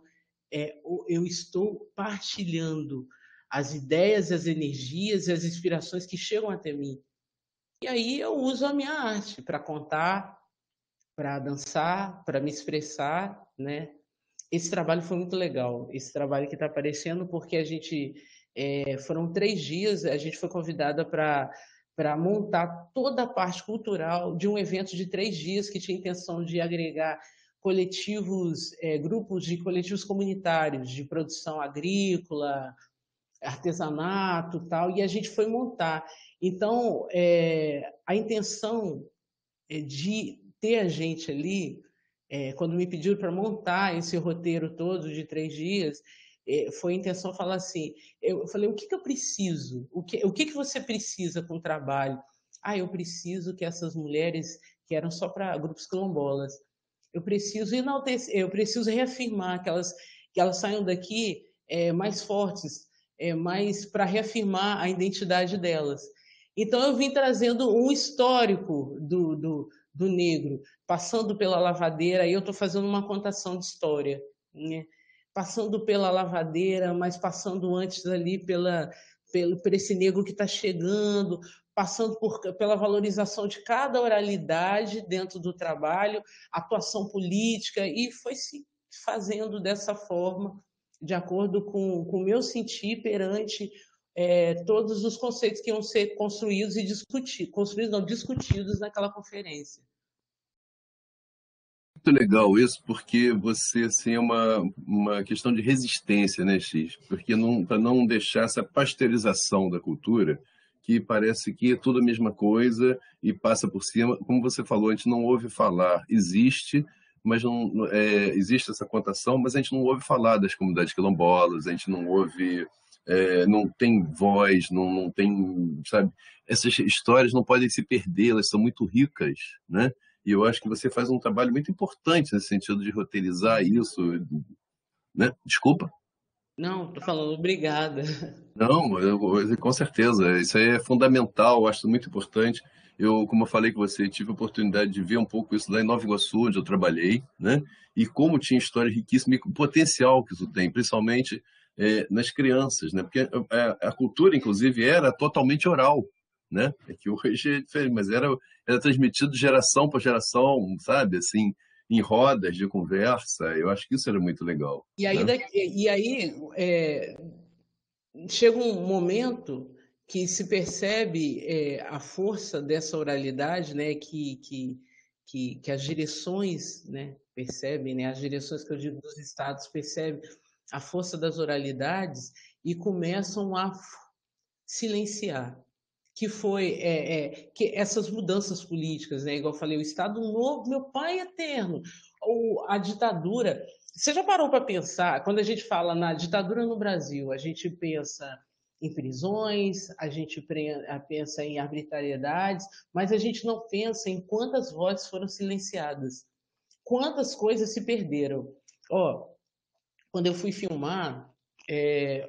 eu estou partilhando as ideias, as energias e as inspirações que chegam até mim. E aí eu uso a minha arte para contar, para dançar, para me expressar, né? Esse trabalho foi muito legal, esse trabalho que está aparecendo, porque a gente foram 3 dias, a gente foi convidada para montar toda a parte cultural de um evento de 3 dias que tinha a intenção de agregar coletivos, grupos de coletivos comunitários de produção agrícola, artesanato, tal, e a gente foi montar. Então, a intenção de ter a gente ali, quando me pediram para montar esse roteiro todo de 3 dias, foi a intenção falar assim, eu falei, o que eu preciso? O que você precisa com o trabalho? Eu preciso que essas mulheres, que eram só para grupos quilombolas, eu preciso enaltecer, eu preciso reafirmar que elas saiam daqui mais fortes, mais para reafirmar a identidade delas. Então, eu vim trazendo um histórico do negro, passando pela lavadeira, aí eu estou fazendo uma contação de história, né? Passando pela lavadeira, mas passando antes ali por esse negro que está chegando, passando pela valorização de cada oralidade dentro do trabalho, atuação política, e foi se fazendo dessa forma, de acordo com o meu sentir perante todos os conceitos que iam ser construídos e discutidos naquela conferência. Muito legal isso, porque você, assim, é uma questão de resistência, né, X? Porque para não deixar essa pasteurização da cultura, que parece que é tudo a mesma coisa e passa por cima. Como você falou, a gente não ouve falar. Existe, mas não existe essa contação, mas a gente não ouve falar das comunidades quilombolas, a gente não ouve, não tem voz, não tem, sabe? Essas histórias não podem se perder, elas são muito ricas, né? E eu acho que você faz um trabalho muito importante nesse sentido de roteirizar isso, né? Desculpa. Não, estou falando obrigada. Não, com certeza. Isso aí é fundamental, eu acho muito importante. Eu, como eu falei com você, tive a oportunidade de ver um pouco isso lá em Nova Iguaçu, onde eu trabalhei, né? E como tinha história riquíssima e o potencial que isso tem, principalmente nas crianças, né? Porque a cultura, inclusive, era totalmente oral, né? É que hoje é diferente, mas era transmitido de geração para geração, sabe? Assim, em rodas de conversa. Eu acho que isso era muito legal, né? E aí chega um momento que se percebe a força dessa oralidade, né, que as direções, né, percebem, né, as direções que eu digo dos estados percebem a força das oralidades e começam a silenciar. Que foi que essas mudanças políticas, né, igual eu falei, o Estado Novo, meu pai eterno, ou a ditadura. Você já parou para pensar, quando a gente fala na ditadura no Brasil, a gente pensa em prisões, a gente pensa em arbitrariedades, mas a gente não pensa em quantas vozes foram silenciadas, quantas coisas se perderam. Ó, quando eu fui filmar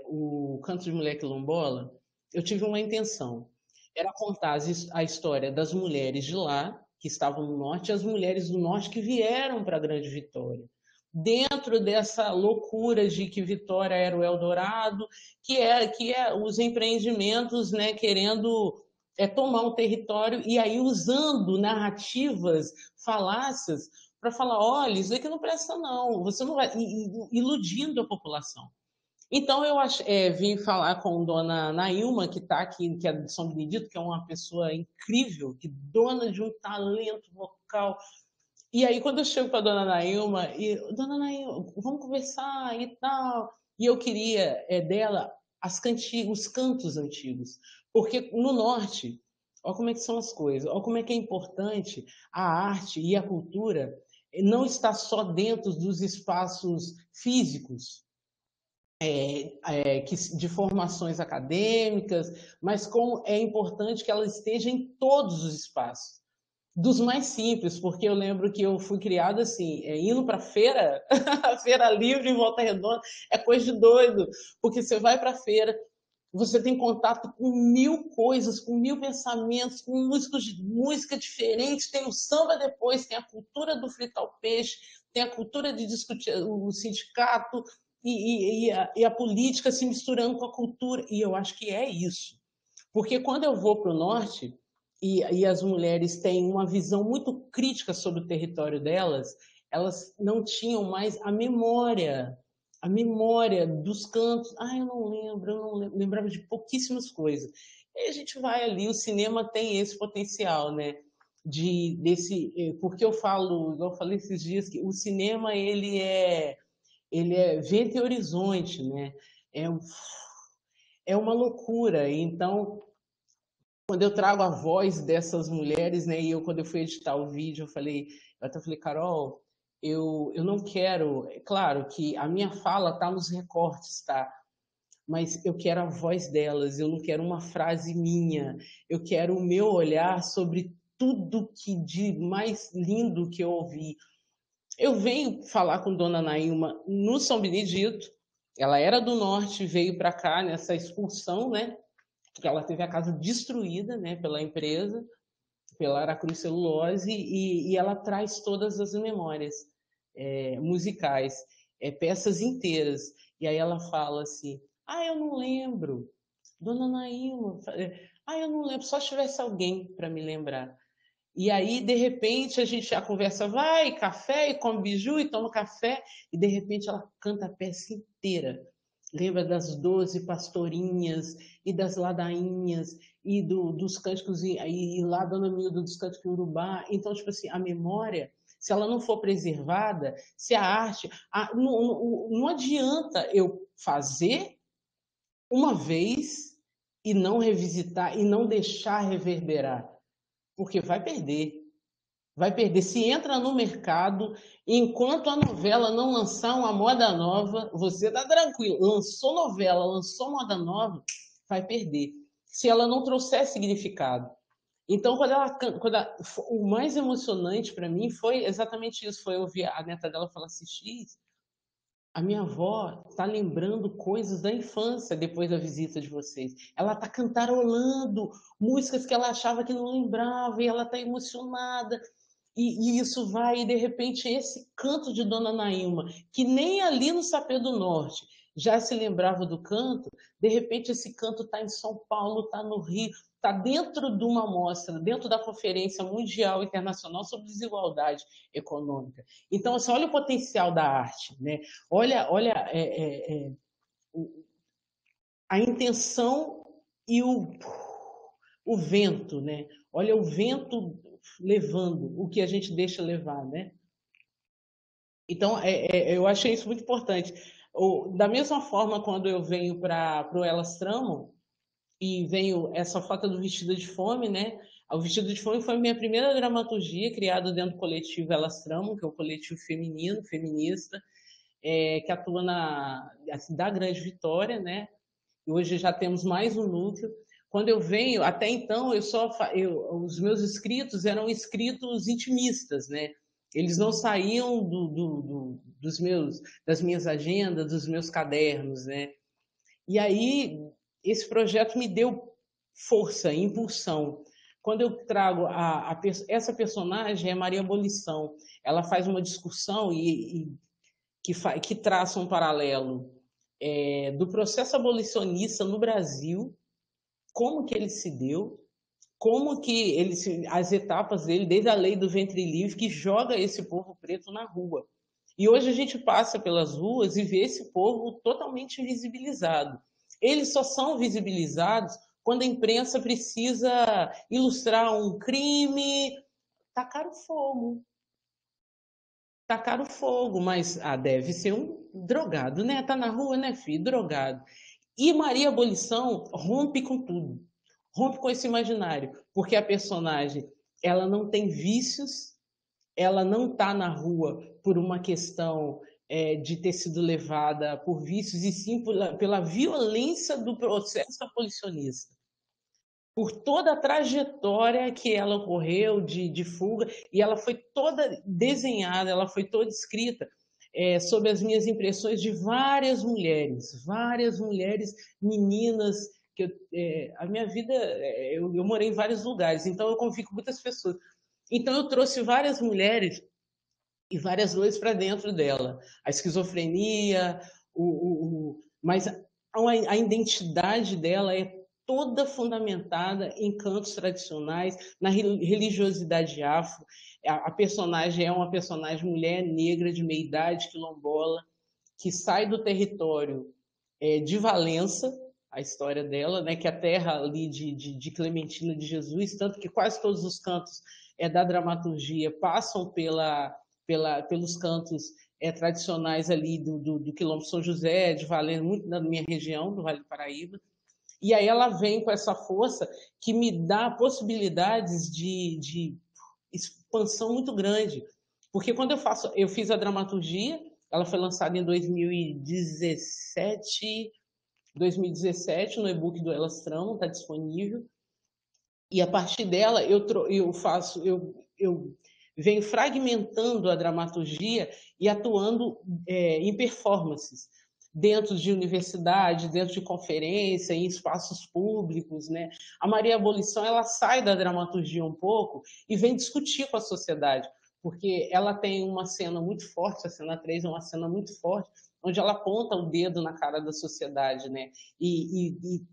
o Canto de Mulher Quilombola, eu tive uma intenção. Era contar a história das mulheres de lá, que estavam no norte, e as mulheres do norte que vieram para a Grande Vitória. Dentro dessa loucura de que Vitória era o Eldorado, que é os empreendimentos, né, querendo tomar um território, e aí usando narrativas, falácias, para falar, olha, isso aqui não presta não, você não vai, iludindo a população. Então eu vim falar com Dona Nailma, que está aqui, que é de São Benedito, que é uma pessoa incrível, que dona de um talento vocal. E aí quando eu chego para Dona Nailma, Dona Nailma, vamos conversar e tal. E eu queria dela os cantos antigos, porque no norte, olha como é que são as coisas, olha como é que é importante a arte e a cultura não estar só dentro dos espaços físicos, de formações acadêmicas, mas como é importante que ela esteja em todos os espaços, dos mais simples, porque eu lembro que eu fui criada assim, indo para a feira, a feira livre em Volta Redonda, é coisa de doido, porque você vai para a feira, você tem contato com 1000 coisas, com 1000 pensamentos, com música diferente, tem o samba depois, tem a cultura do fritar o peixe, tem a cultura de discutir o sindicato e a política se misturando com a cultura. E eu acho que é isso. Porque quando eu vou para o norte e as mulheres têm uma visão muito crítica sobre o território delas, elas não tinham mais a memória dos cantos. Eu não lembro, lembrava de pouquíssimas coisas. E a gente vai ali, o cinema tem esse potencial, né? Porque eu falo, igual eu falei esses dias, que o cinema ele é vento e horizonte, né? É uma loucura. Então, quando eu trago a voz dessas mulheres, né? Quando eu fui editar o vídeo, eu até falei, Carol, eu não quero... É claro que a minha fala está nos recortes, tá? Mas eu quero a voz delas, eu não quero uma frase minha, eu quero o meu olhar sobre tudo que de mais lindo que eu ouvi. Eu venho falar com Dona Naíma no São Benedito, ela era do norte, veio para cá nessa expulsão, né? Porque ela teve a casa destruída, né, pela empresa, pela Aracruz Celulose, e ela traz todas as memórias musicais, peças inteiras. E aí ela fala assim: ah, eu não lembro, Dona Naíma, eu não lembro, só se tivesse alguém para me lembrar. E aí, de repente, a conversa vai, café, e come biju, e toma café, e de repente ela canta a peça inteira. Lembra das 12 pastorinhas e das ladainhas e dos cânticos, e lá Dona Milda dos cânticos em Urubá. Então, tipo assim, a memória, se ela não for preservada, se a arte... não adianta eu fazer uma vez e não revisitar, e não deixar reverberar, porque vai perder. Vai perder. Se entra no mercado, enquanto a novela não lançar uma moda nova, você tá tranquilo. Lançou novela, lançou moda nova, vai perder. Se ela não trouxer significado. Então, o mais emocionante para mim foi exatamente isso. Foi ouvir a neta dela falar assim: X, a minha avó está lembrando coisas da infância depois da visita de vocês. Ela está cantarolando músicas que ela achava que não lembrava, e ela está emocionada. E isso vai, e de repente, esse canto de Dona Naíma, que nem ali no Sapê do Norte já se lembrava do canto, de repente esse canto está em São Paulo, está no Rio, está dentro de uma mostra, dentro da Conferência Mundial Internacional sobre Desigualdade Econômica. Então, assim, olha o potencial da arte, né? Olha a intenção e o vento, né? Olha o vento levando o que a gente deixa levar, né? Então, eu achei isso muito importante. Da mesma forma, quando eu venho para o Elas Tramam, e venho essa foto do Vestido de Fome, né? O Vestido de Fome foi minha primeira dramaturgia criada dentro do coletivo Elas Tramam, que é o coletivo feminino, feminista, que atua assim, da Grande Vitória, né? E hoje já temos mais um núcleo. Quando eu venho, até então, os meus escritos eram escritos intimistas, né? Eles não saíam das minhas agendas, dos meus cadernos, né? E aí, esse projeto me deu força, impulsão. Quando eu trago essa personagem, é Maria Abolição. Ela faz uma discussão que traça um paralelo do processo abolicionista no Brasil, como que ele se deu, como que as etapas dele, desde a lei do ventre livre, que joga esse povo preto na rua. E hoje a gente passa pelas ruas e vê esse povo totalmente invisibilizado. Eles só são visibilizados quando a imprensa precisa ilustrar um crime, tacar o fogo. Tacaram fogo, mas deve ser um drogado, né? Tá na rua, né, filho? Drogado. E Maria Abolição rompe com tudo. Rompe com esse imaginário, porque a personagem, ela não tem vícios, ela não tá na rua por uma questão de ter sido levada por vícios, e sim pela violência do processo abolicionista, por toda a trajetória que ela ocorreu de fuga, e ela foi toda desenhada, ela foi toda escrita sob as minhas impressões de várias mulheres, meninas, que a minha vida, eu morei em vários lugares, então eu convivi com muitas pessoas. Então eu trouxe várias mulheres e várias dores para dentro dela. A esquizofrenia, mas a identidade dela é toda fundamentada em cantos tradicionais, na religiosidade afro. A personagem é uma personagem mulher negra de meia idade, quilombola, que sai do território de Valença, a história dela, né, que é a terra ali de Clementina de Jesus, tanto que quase todos os cantos da dramaturgia passam pelos cantos tradicionais ali do Quilombo São José, de Valença, muito da minha região, do Vale do Paraíba. E aí ela vem com essa força que me dá possibilidades de expansão muito grande, Porque quando eu fiz a dramaturgia, ela foi lançada em 2017, no e-book do Elas Tramam, está disponível. E a partir dela eu venho fragmentando a dramaturgia e atuando em performances dentro de universidade, dentro de conferência, em espaços públicos, né? A Maria Abolição, ela sai da dramaturgia um pouco e vem discutir com a sociedade, porque ela tem uma cena muito forte, a cena 3 é uma cena muito forte, onde ela aponta o dedo na cara da sociedade, né? E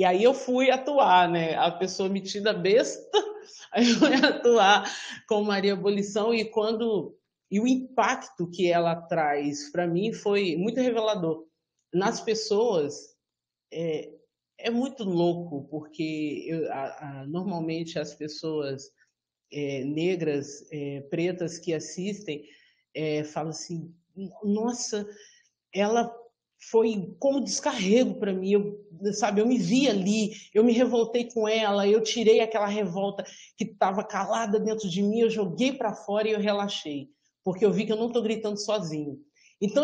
aí eu fui atuar, né? A pessoa metida besta, aí eu fui atuar com Maria Abolição e o impacto que ela traz para mim foi muito revelador. Nas pessoas é muito louco, porque normalmente as pessoas negras, pretas que assistem falam assim, nossa, ela foi como descarrego para mim, eu me vi ali, eu me revoltei com ela, eu tirei aquela revolta que estava calada dentro de mim, eu joguei para fora e eu relaxei, porque eu vi que eu não estou gritando sozinho. Então,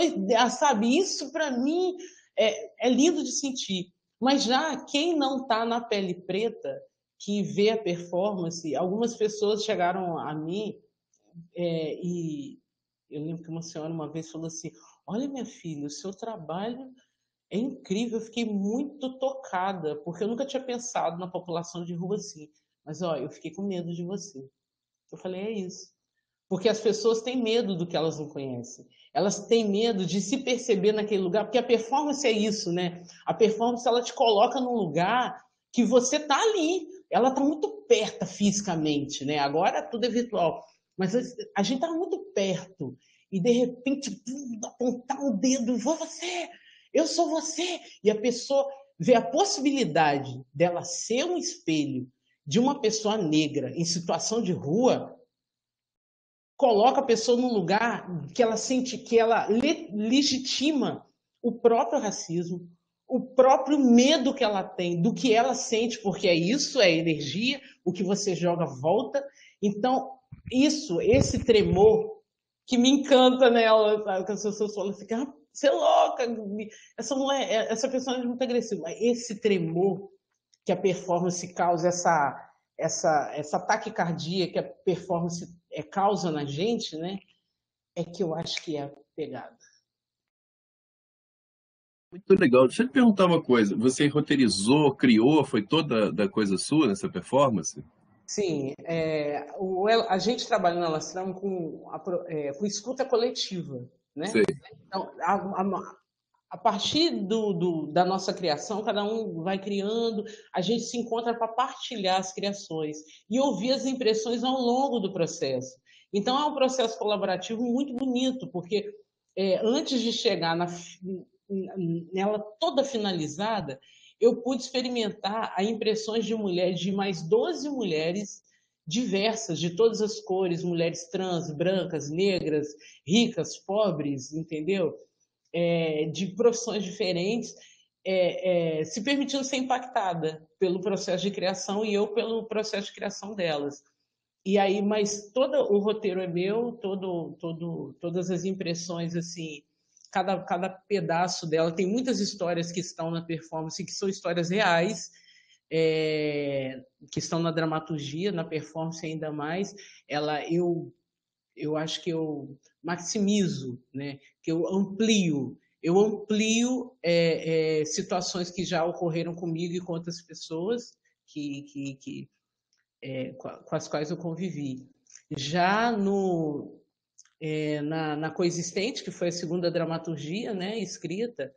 sabe, isso para mim é lindo de sentir. Mas já quem não está na pele preta, que vê a performance, algumas pessoas chegaram a mim e eu lembro que uma senhora uma vez falou assim, olha, minha filha, o seu trabalho é incrível. Eu fiquei muito tocada, porque eu nunca tinha pensado na população de rua assim. Mas, ó, eu fiquei com medo de você. Eu falei, é isso. Porque as pessoas têm medo do que elas não conhecem. Elas têm medo de se perceber naquele lugar, porque a performance é isso, né? A performance, ela te coloca num lugar que você tá ali. Ela tá muito perto fisicamente, né? Agora tudo é virtual. Mas a gente tá muito perto. E, de repente, apontar um dedo, você, eu sou você. E a pessoa vê a possibilidade dela ser um espelho de uma pessoa negra em situação de rua, coloca a pessoa num lugar que ela sente, que ela legitima o próprio racismo, o próprio medo que ela tem, do que ela sente, porque é energia, o que você joga volta. Então, esse tremor que me encanta nela, sabe? Que as pessoas falam assim, você é louca, essa pessoa é muito agressiva. Mas esse tremor que a performance causa, essa taquicardia que a performance causa na gente, né? É que eu acho que é a pegada. Muito legal. Deixa eu te perguntar uma coisa. Você roteirizou, criou, foi toda da coisa sua nessa performance? Sim, a gente trabalha na Lastram com escuta coletiva, né? Sei. Então, a partir da nossa criação, cada um vai criando, a gente se encontra para partilhar as criações e ouvir as impressões ao longo do processo. Então, é um processo colaborativo muito bonito, porque antes de chegar nela toda finalizada, eu pude experimentar as impressões de mais 12 mulheres diversas, de todas as cores, mulheres trans, brancas, negras, ricas, pobres, entendeu? De profissões diferentes, se permitindo ser impactada pelo processo de criação e eu pelo processo de criação delas. E aí, mas todo o roteiro é meu, todas as impressões, assim, cada pedaço dela, tem muitas histórias que estão na performance, que são histórias reais, que estão na dramaturgia, na performance ainda mais. Eu acho que eu maximizo, né? Que eu amplio situações que já ocorreram comigo e com outras pessoas com as quais eu convivi. Já na Coexistente, que foi a segunda dramaturgia, né, escrita,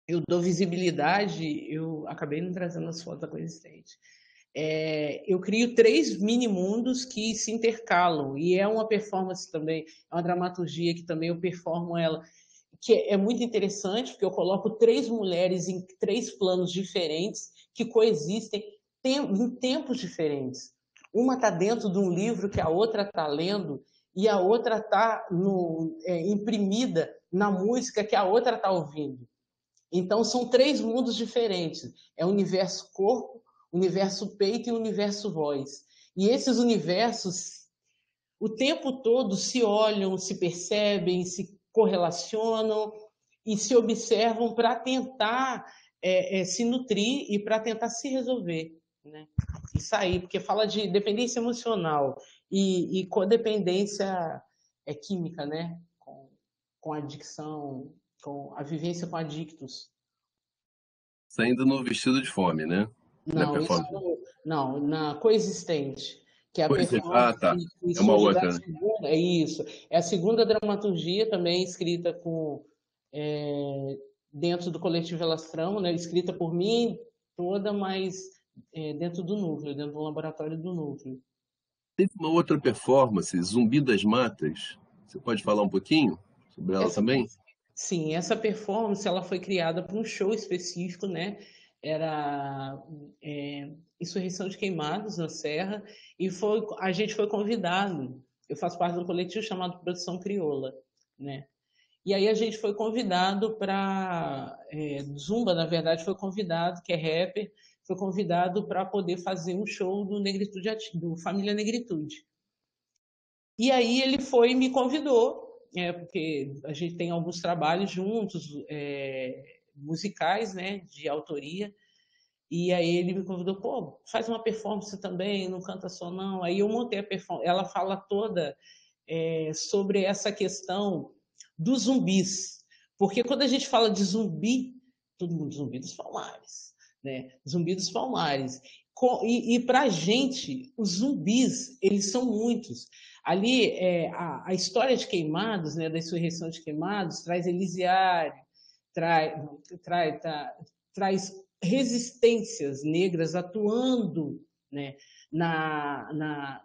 eu dou visibilidade, eu acabei não trazendo as fotos da Coexistente. Eu crio 3 mini-mundos que se intercalam, e é uma performance também, é uma dramaturgia que também eu performo ela, que é muito interessante, porque eu coloco 3 mulheres em 3 planos diferentes, que coexistem em tempos diferentes. Uma está dentro de um livro que a outra está lendo, e a outra está imprimida na música que a outra está ouvindo. Então, são 3 mundos diferentes. É o universo corpo, universo peito e universo voz. E esses universos o tempo todo se olham, se percebem, se correlacionam e se observam para tentar se nutrir e para tentar se resolver, né? E sair, porque fala de dependência emocional e codependência química, né? Com adicção, com a vivência com adictos. Saindo no vestido de fome, né? Na Não, isso performance. não, na coexistente, que é a Pois é. performance Tá. que É uma surge da outra, né? segunda, é isso, é a segunda dramaturgia também escrita dentro do Coletivo Elastrão, né, escrita por mim toda, mas dentro do núcleo, dentro do laboratório do núcleo. Teve uma outra performance, Zumbi das Matas. Você pode falar um pouquinho sobre ela Essa, também? sim, essa performance ela foi criada para um show específico, né? Era Insurreição de Queimados na Serra e a gente foi convidado. Eu faço parte de um coletivo chamado Produção Crioula, né? E aí a gente foi convidado para Zumba, na verdade, foi convidado, que é rapper, foi convidado para poder fazer um show do Negritude, do Família Negritude. E aí ele foi e me convidou, porque a gente tem alguns trabalhos juntos, musicais, né, de autoria. E aí ele me convidou, pô, faz uma performance também, não canta só não. Aí eu montei a performance. Ela fala toda sobre essa questão dos zumbis. Porque quando a gente fala de zumbi, todo mundo zumbi dos Palmares, né? Zumbi dos Palmares. E para a gente, os zumbis, eles são muitos. Ali, a história de Queimados, né, da insurreição de Queimados, traz Elisiário, traz resistências negras atuando, né, naquela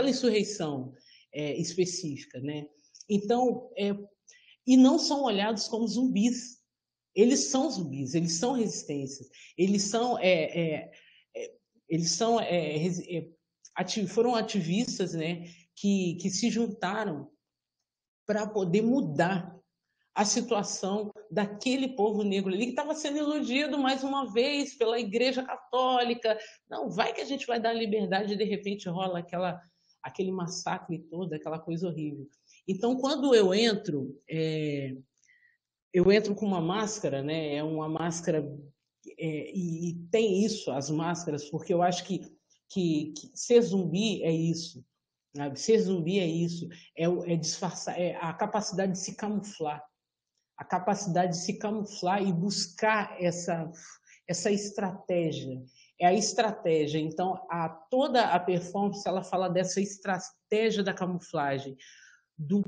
insurreição específica, né? Então, e não são olhados como zumbis. Eles são zumbis, eles são resistências, foram ativistas, né, que se juntaram para poder mudar a situação daquele povo negro ali que estava sendo iludido mais uma vez pela Igreja Católica. Não, vai que a gente vai dar liberdade e de repente rola aquele massacre todo, aquela coisa horrível. Então, quando eu entro com uma máscara, né? É uma máscara e tem isso, as máscaras, porque eu acho que ser zumbi é isso. Sabe? Ser zumbi é isso, é disfarçar, é a capacidade de se camuflar. A capacidade de se camuflar e buscar essa estratégia. É a estratégia. Então, toda a performance ela fala dessa estratégia da camuflagem, de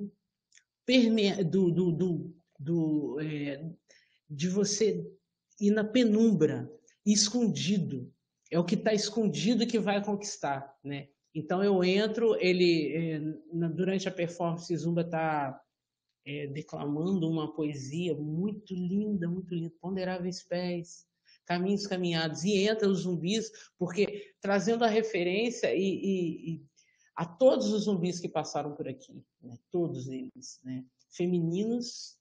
você ir na penumbra, escondido. É o que está escondido que vai conquistar, né? Então eu entro, durante a performance, Zumba está declamando uma poesia muito linda, Ponderáveis Pés, Caminhos Caminhados, e entra os zumbis, porque trazendo a referência a todos os zumbis que passaram por aqui, né? Todos eles, né? Femininos,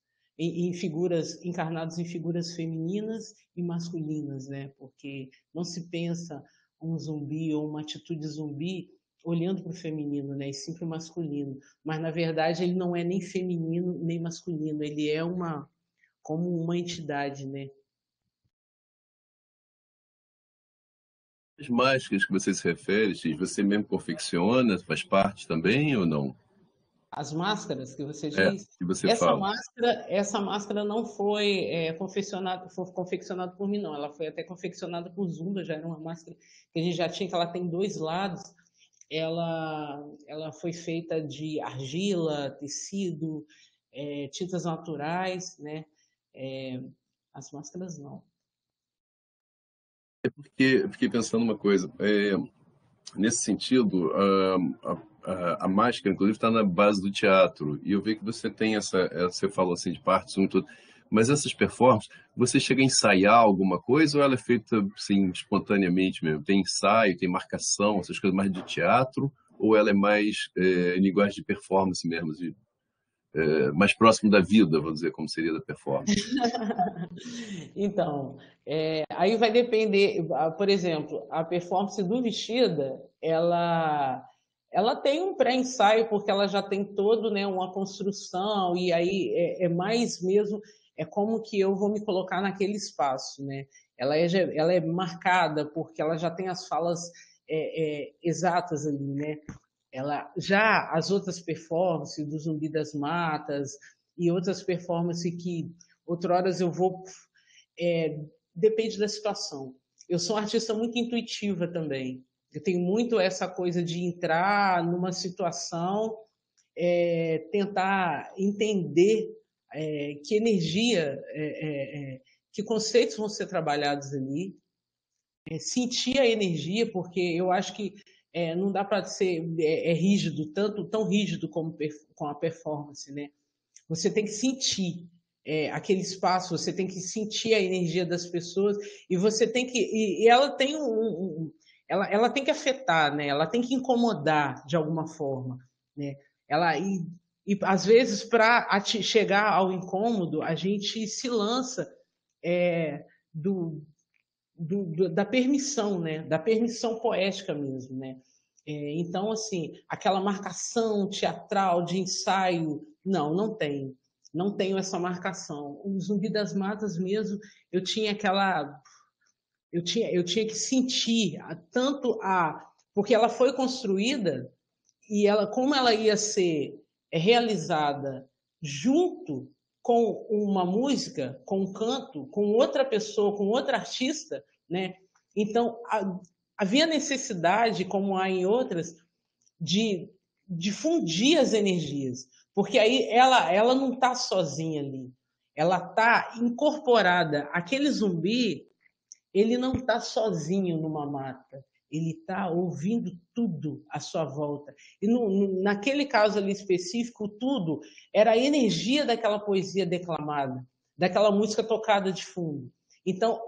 encarnados em figuras femininas e masculinas, né? Porque não se pensa um zumbi ou uma atitude zumbi olhando para o feminino, né? E sim para o masculino. Mas, na verdade, ele não é nem feminino nem masculino, ele é como uma entidade, né? As máscaras que você se refere, você mesmo confecciona, faz parte também ou não? As máscaras que você diz, Que você fala. essa máscara não foi confeccionada por mim, não. Ela foi até confeccionada por Zumba, já era uma máscara que a gente já tinha, que ela tem dois lados. Ela foi feita de argila, tecido, tintas naturais, né? As máscaras não. É porque eu fiquei pensando uma coisa. Nesse sentido, a máscara, inclusive, está na base do teatro. E eu vejo que você tem você falou assim de partes, um e tudo. Mas essas performances, você chega a ensaiar alguma coisa ou ela é feita assim, espontaneamente mesmo? Tem ensaio, tem marcação, essas coisas mais de teatro? Ou ela é mais linguagem de performance mesmo, mais próximo da vida, vamos dizer, como seria da performance? Então, aí vai depender, por exemplo, a performance do Vestida, ela ela tem um pré-ensaio, porque ela já tem todo, né, uma construção, e aí é mais mesmo, é como que eu vou me colocar naquele espaço, né? Ela é marcada porque ela já tem as falas exatas ali, né? Ela já as outras performances do Zumbi das Matas e outras performances que outroras eu vou depende da situação. Eu sou uma artista muito intuitiva também. Eu tenho muito essa coisa de entrar numa situação, tentar entender que energia, que conceitos vão ser trabalhados ali, sentir a energia, porque eu acho que não dá para ser rígido, tão rígido como com a performance, né? Você tem que sentir aquele espaço, você tem que sentir a energia das pessoas e você tem que e ela tem ela tem que afetar, né? Ela tem que incomodar de alguma forma, né? Ela e às vezes para chegar ao incômodo a gente se lança da permissão, né? Da permissão poética mesmo, né? Então, assim, aquela marcação teatral de ensaio, não tenho. Não tenho essa marcação. O Zumbi das Matas mesmo, eu tinha aquela. Eu tinha que sentir tanto a. Porque ela foi construída e ela, como ela ia ser realizada junto com uma música, com um canto, com outra pessoa, com outra artista, né? Então, havia necessidade, como há em outras, de fundir as energias, porque aí ela não está sozinha ali, ela está incorporada. Aquele zumbi, ele não está sozinho numa mata, ele está ouvindo tudo à sua volta. E naquele caso ali específico, tudo era a energia daquela poesia declamada, daquela música tocada de fundo. Então,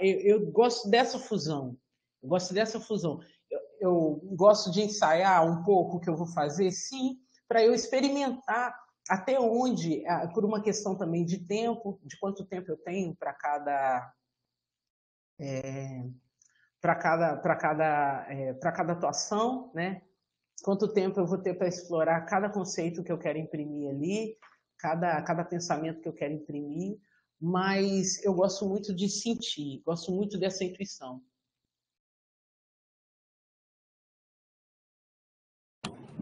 eu gosto dessa fusão. Eu gosto dessa fusão. Eu gosto de ensaiar um pouco o que eu vou fazer, sim, para eu experimentar até onde, por uma questão também de tempo, de quanto tempo eu tenho para cada atuação, né? Quanto tempo eu vou ter para explorar cada conceito que eu quero imprimir ali, cada pensamento que eu quero imprimir, mas eu gosto muito de sentir, gosto muito dessa intuição.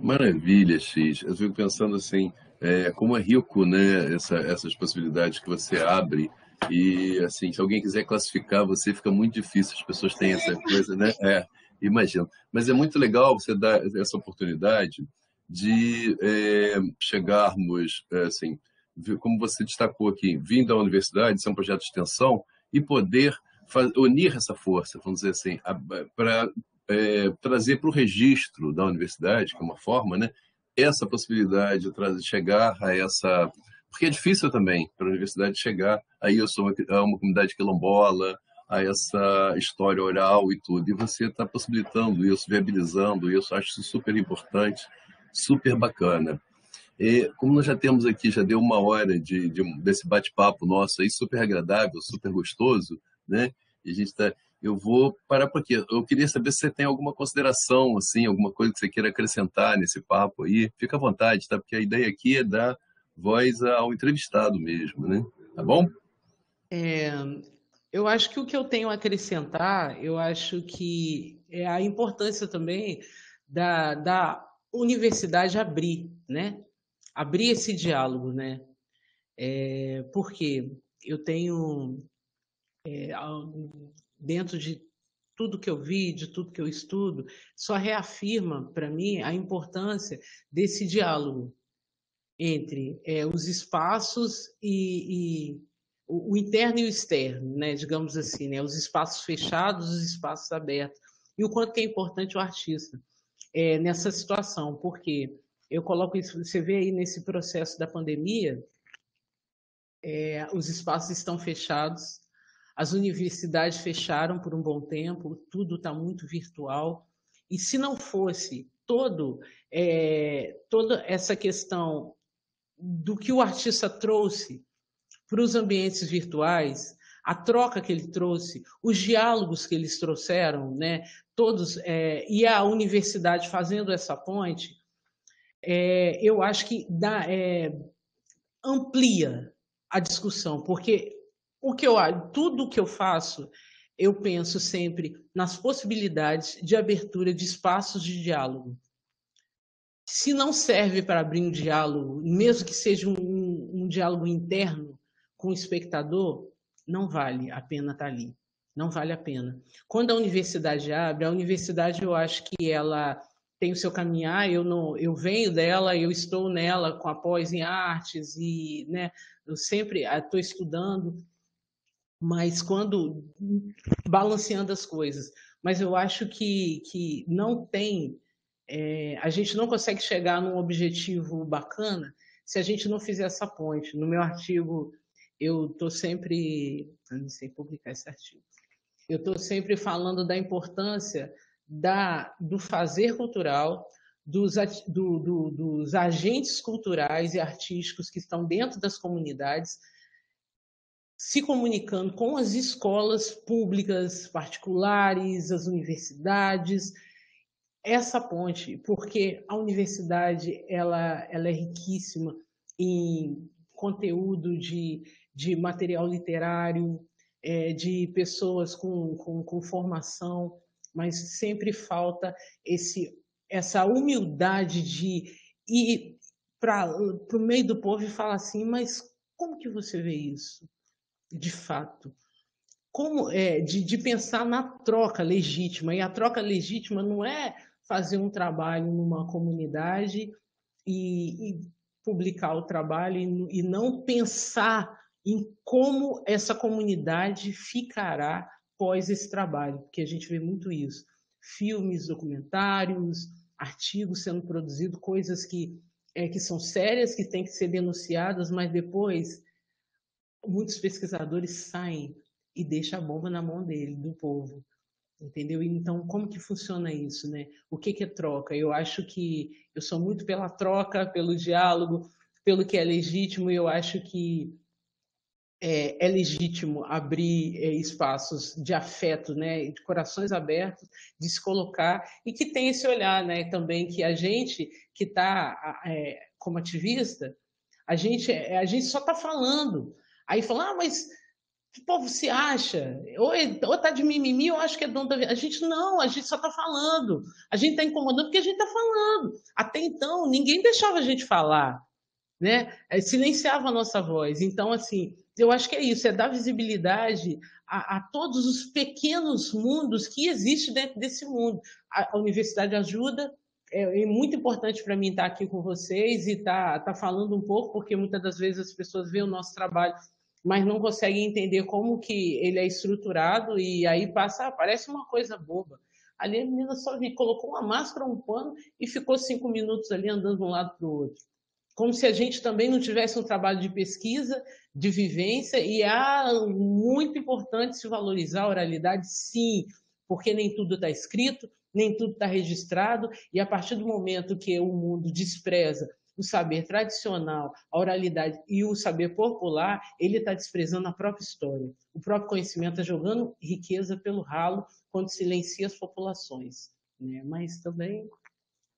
Maravilha, X. Eu fico pensando assim, como é rico, né, essas possibilidades que você abre. E, assim, se alguém quiser classificar você, fica muito difícil. As pessoas têm essa coisa, né? Imagino. Mas é muito legal você dar essa oportunidade de chegarmos, assim, como você destacou aqui, vindo da universidade, ser um projeto de extensão, e poder unir essa força, vamos dizer assim, para trazer para o registro da universidade, que é uma forma, né, essa possibilidade de chegar a essa. Porque é difícil também para a universidade chegar aí eu sou uma comunidade quilombola, a essa história oral e tudo. E você está possibilitando isso, viabilizando isso, acho isso super importante, super bacana. E como nós já temos aqui, já deu uma hora desse bate-papo nosso aí, super agradável, super gostoso, né? E a gente tá, eu vou parar por aqui. Eu queria saber se você tem alguma consideração, assim, alguma coisa que você queira acrescentar nesse papo aí. Fica à vontade, tá? Porque a ideia aqui é dar voz ao entrevistado mesmo, né? Tá bom? Eu acho que o que eu tenho a acrescentar, eu acho que é a importância também da universidade abrir, né? Abrir esse diálogo, né? Porque eu tenho, dentro de tudo que eu vi, de tudo que eu estudo, só reafirma para mim a importância desse diálogo entre os espaços e o interno e o externo, né? Digamos assim, né? Os espaços fechados, os espaços abertos. E o quanto que é importante o artista nessa situação, porque eu coloco isso, você vê aí nesse processo da pandemia, os espaços estão fechados, as universidades fecharam por um bom tempo, tudo está muito virtual. E se não fosse toda essa questão do que o artista trouxe para os ambientes virtuais, a troca que ele trouxe, os diálogos que eles trouxeram, né? todos, e a universidade fazendo essa ponte, eu acho que amplia a discussão, porque tudo que eu faço, eu penso sempre nas possibilidades de abertura de espaços de diálogo. Se não serve para abrir um diálogo, mesmo que seja um diálogo interno com o espectador, não vale a pena estar ali. Não vale a pena. Quando a universidade abre, a universidade, eu acho que ela tem o seu caminhar, eu venho dela, eu estou nela com a pós em artes, e né, eu sempre estou estudando, mas quando balanceando as coisas. Mas eu acho que não tem, a gente não consegue chegar num objetivo bacana se a gente não fizer essa ponte. No meu artigo, eu estou sempre, não sei publicar esse artigo, eu estou sempre falando da importância do fazer cultural, dos agentes culturais e artísticos que estão dentro das comunidades, se comunicando com as escolas públicas, particulares, as universidades, essa ponte, porque a universidade ela é riquíssima em conteúdo de material literário, de pessoas com formação, mas sempre falta essa humildade de ir para o meio do povo e falar assim, mas como que você vê isso, de fato? Como de pensar na troca legítima, e a troca legítima não é fazer um trabalho numa comunidade e publicar o trabalho e não pensar em como essa comunidade ficará pós esse trabalho, porque a gente vê muito isso. Filmes, documentários, artigos sendo produzidos, coisas que são sérias, que têm que ser denunciadas, mas depois muitos pesquisadores saem e deixam a bomba na mão do povo. Entendeu? Então, como que funciona isso, né? O que é troca? Eu acho que eu sou muito pela troca, pelo diálogo, pelo que é legítimo, e eu acho que é legítimo abrir espaços de afeto, né, de corações abertos, de se colocar, e que tem esse olhar, né, também, que a gente que está como ativista, a gente só está falando. Aí fala, mas que povo se acha? Ou tá de mimimi, ou acho que é dono da vida. A gente só está falando. A gente está incomodando porque a gente está falando. Até então, ninguém deixava a gente falar, né? Silenciava a nossa voz. Então, assim, eu acho que é isso, é dar visibilidade a todos os pequenos mundos que existem dentro desse mundo. A universidade ajuda, é muito importante para mim estar aqui com vocês e estar falando um pouco, porque muitas das vezes as pessoas veem o nosso trabalho, mas não conseguem entender como que ele é estruturado, e aí parece uma coisa boba. Ali a menina só colocou uma máscara, um pano e ficou 5 minutos ali andando de um lado para o outro. Como se a gente também não tivesse um trabalho de pesquisa, de vivência, e muito importante se valorizar a oralidade, sim, porque nem tudo está escrito, nem tudo está registrado, e a partir do momento que o mundo despreza o saber tradicional, a oralidade e o saber popular, ele está desprezando a própria história. O próprio conhecimento está jogando riqueza pelo ralo quando silencia as populações, né? Mas também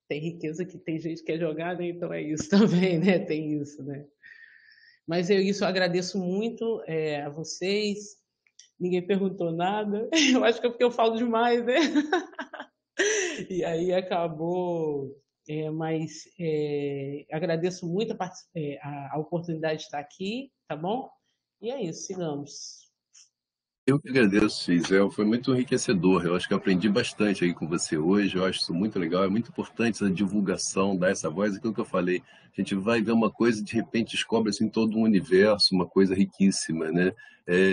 tem riqueza que tem gente que é jogada, então é isso também, né? Tem isso, né? Mas eu agradeço muito a vocês. Ninguém perguntou nada. Eu acho que é porque eu falo demais, né? E aí acabou. Mas agradeço muito a oportunidade de estar aqui, tá bom? E é isso, sigamos. Eu que agradeço, Gisele, foi muito enriquecedor. Eu acho que eu aprendi bastante aí com você hoje. Eu acho isso muito legal. É muito importante essa divulgação, dar essa voz. Aquilo que eu falei, a gente vai ver uma coisa e de repente descobre assim todo um universo, uma coisa riquíssima, né?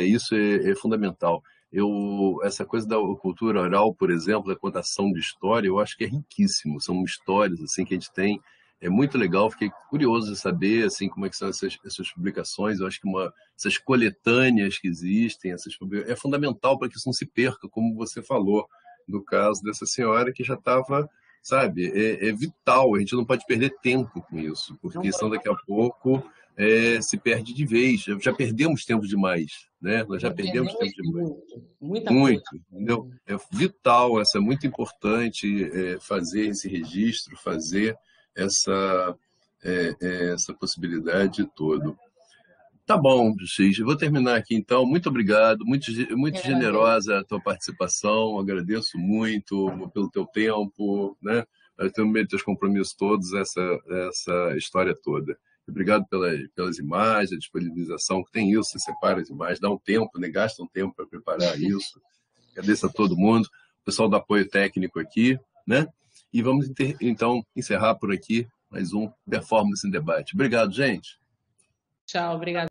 Isso é fundamental. Essa coisa da cultura oral, por exemplo, da contação de história, eu acho que é riquíssimo. São histórias assim que a gente tem. É muito legal, fiquei curioso de saber assim, como é que são essas publicações. Eu acho que essas coletâneas que existem, é fundamental para que isso não se perca, como você falou, no caso dessa senhora que já estava, sabe, é vital, a gente não pode perder tempo com isso, porque senão daqui a pouco se perde de vez. Já perdemos tempo demais, né? Nós já perdemos tempo demais. Muita Muito, coisa. entendeu? É vital, é muito importante fazer esse registro, fazer essa, essa possibilidade toda. Tá bom, X. Eu vou terminar aqui então. Muito obrigado, muito generosa a tua participação. Agradeço muito pelo teu tempo, né? No meio dos teus compromissos todos, essa história toda. Obrigado pelas imagens, a disponibilização que tem isso. Você separa as imagens, dá um tempo, né? Gasta um tempo para preparar isso. Agradeço a todo mundo, o pessoal do apoio técnico aqui, né? E vamos então encerrar por aqui mais um Performance em Debate. Obrigado, gente. Tchau, obrigada.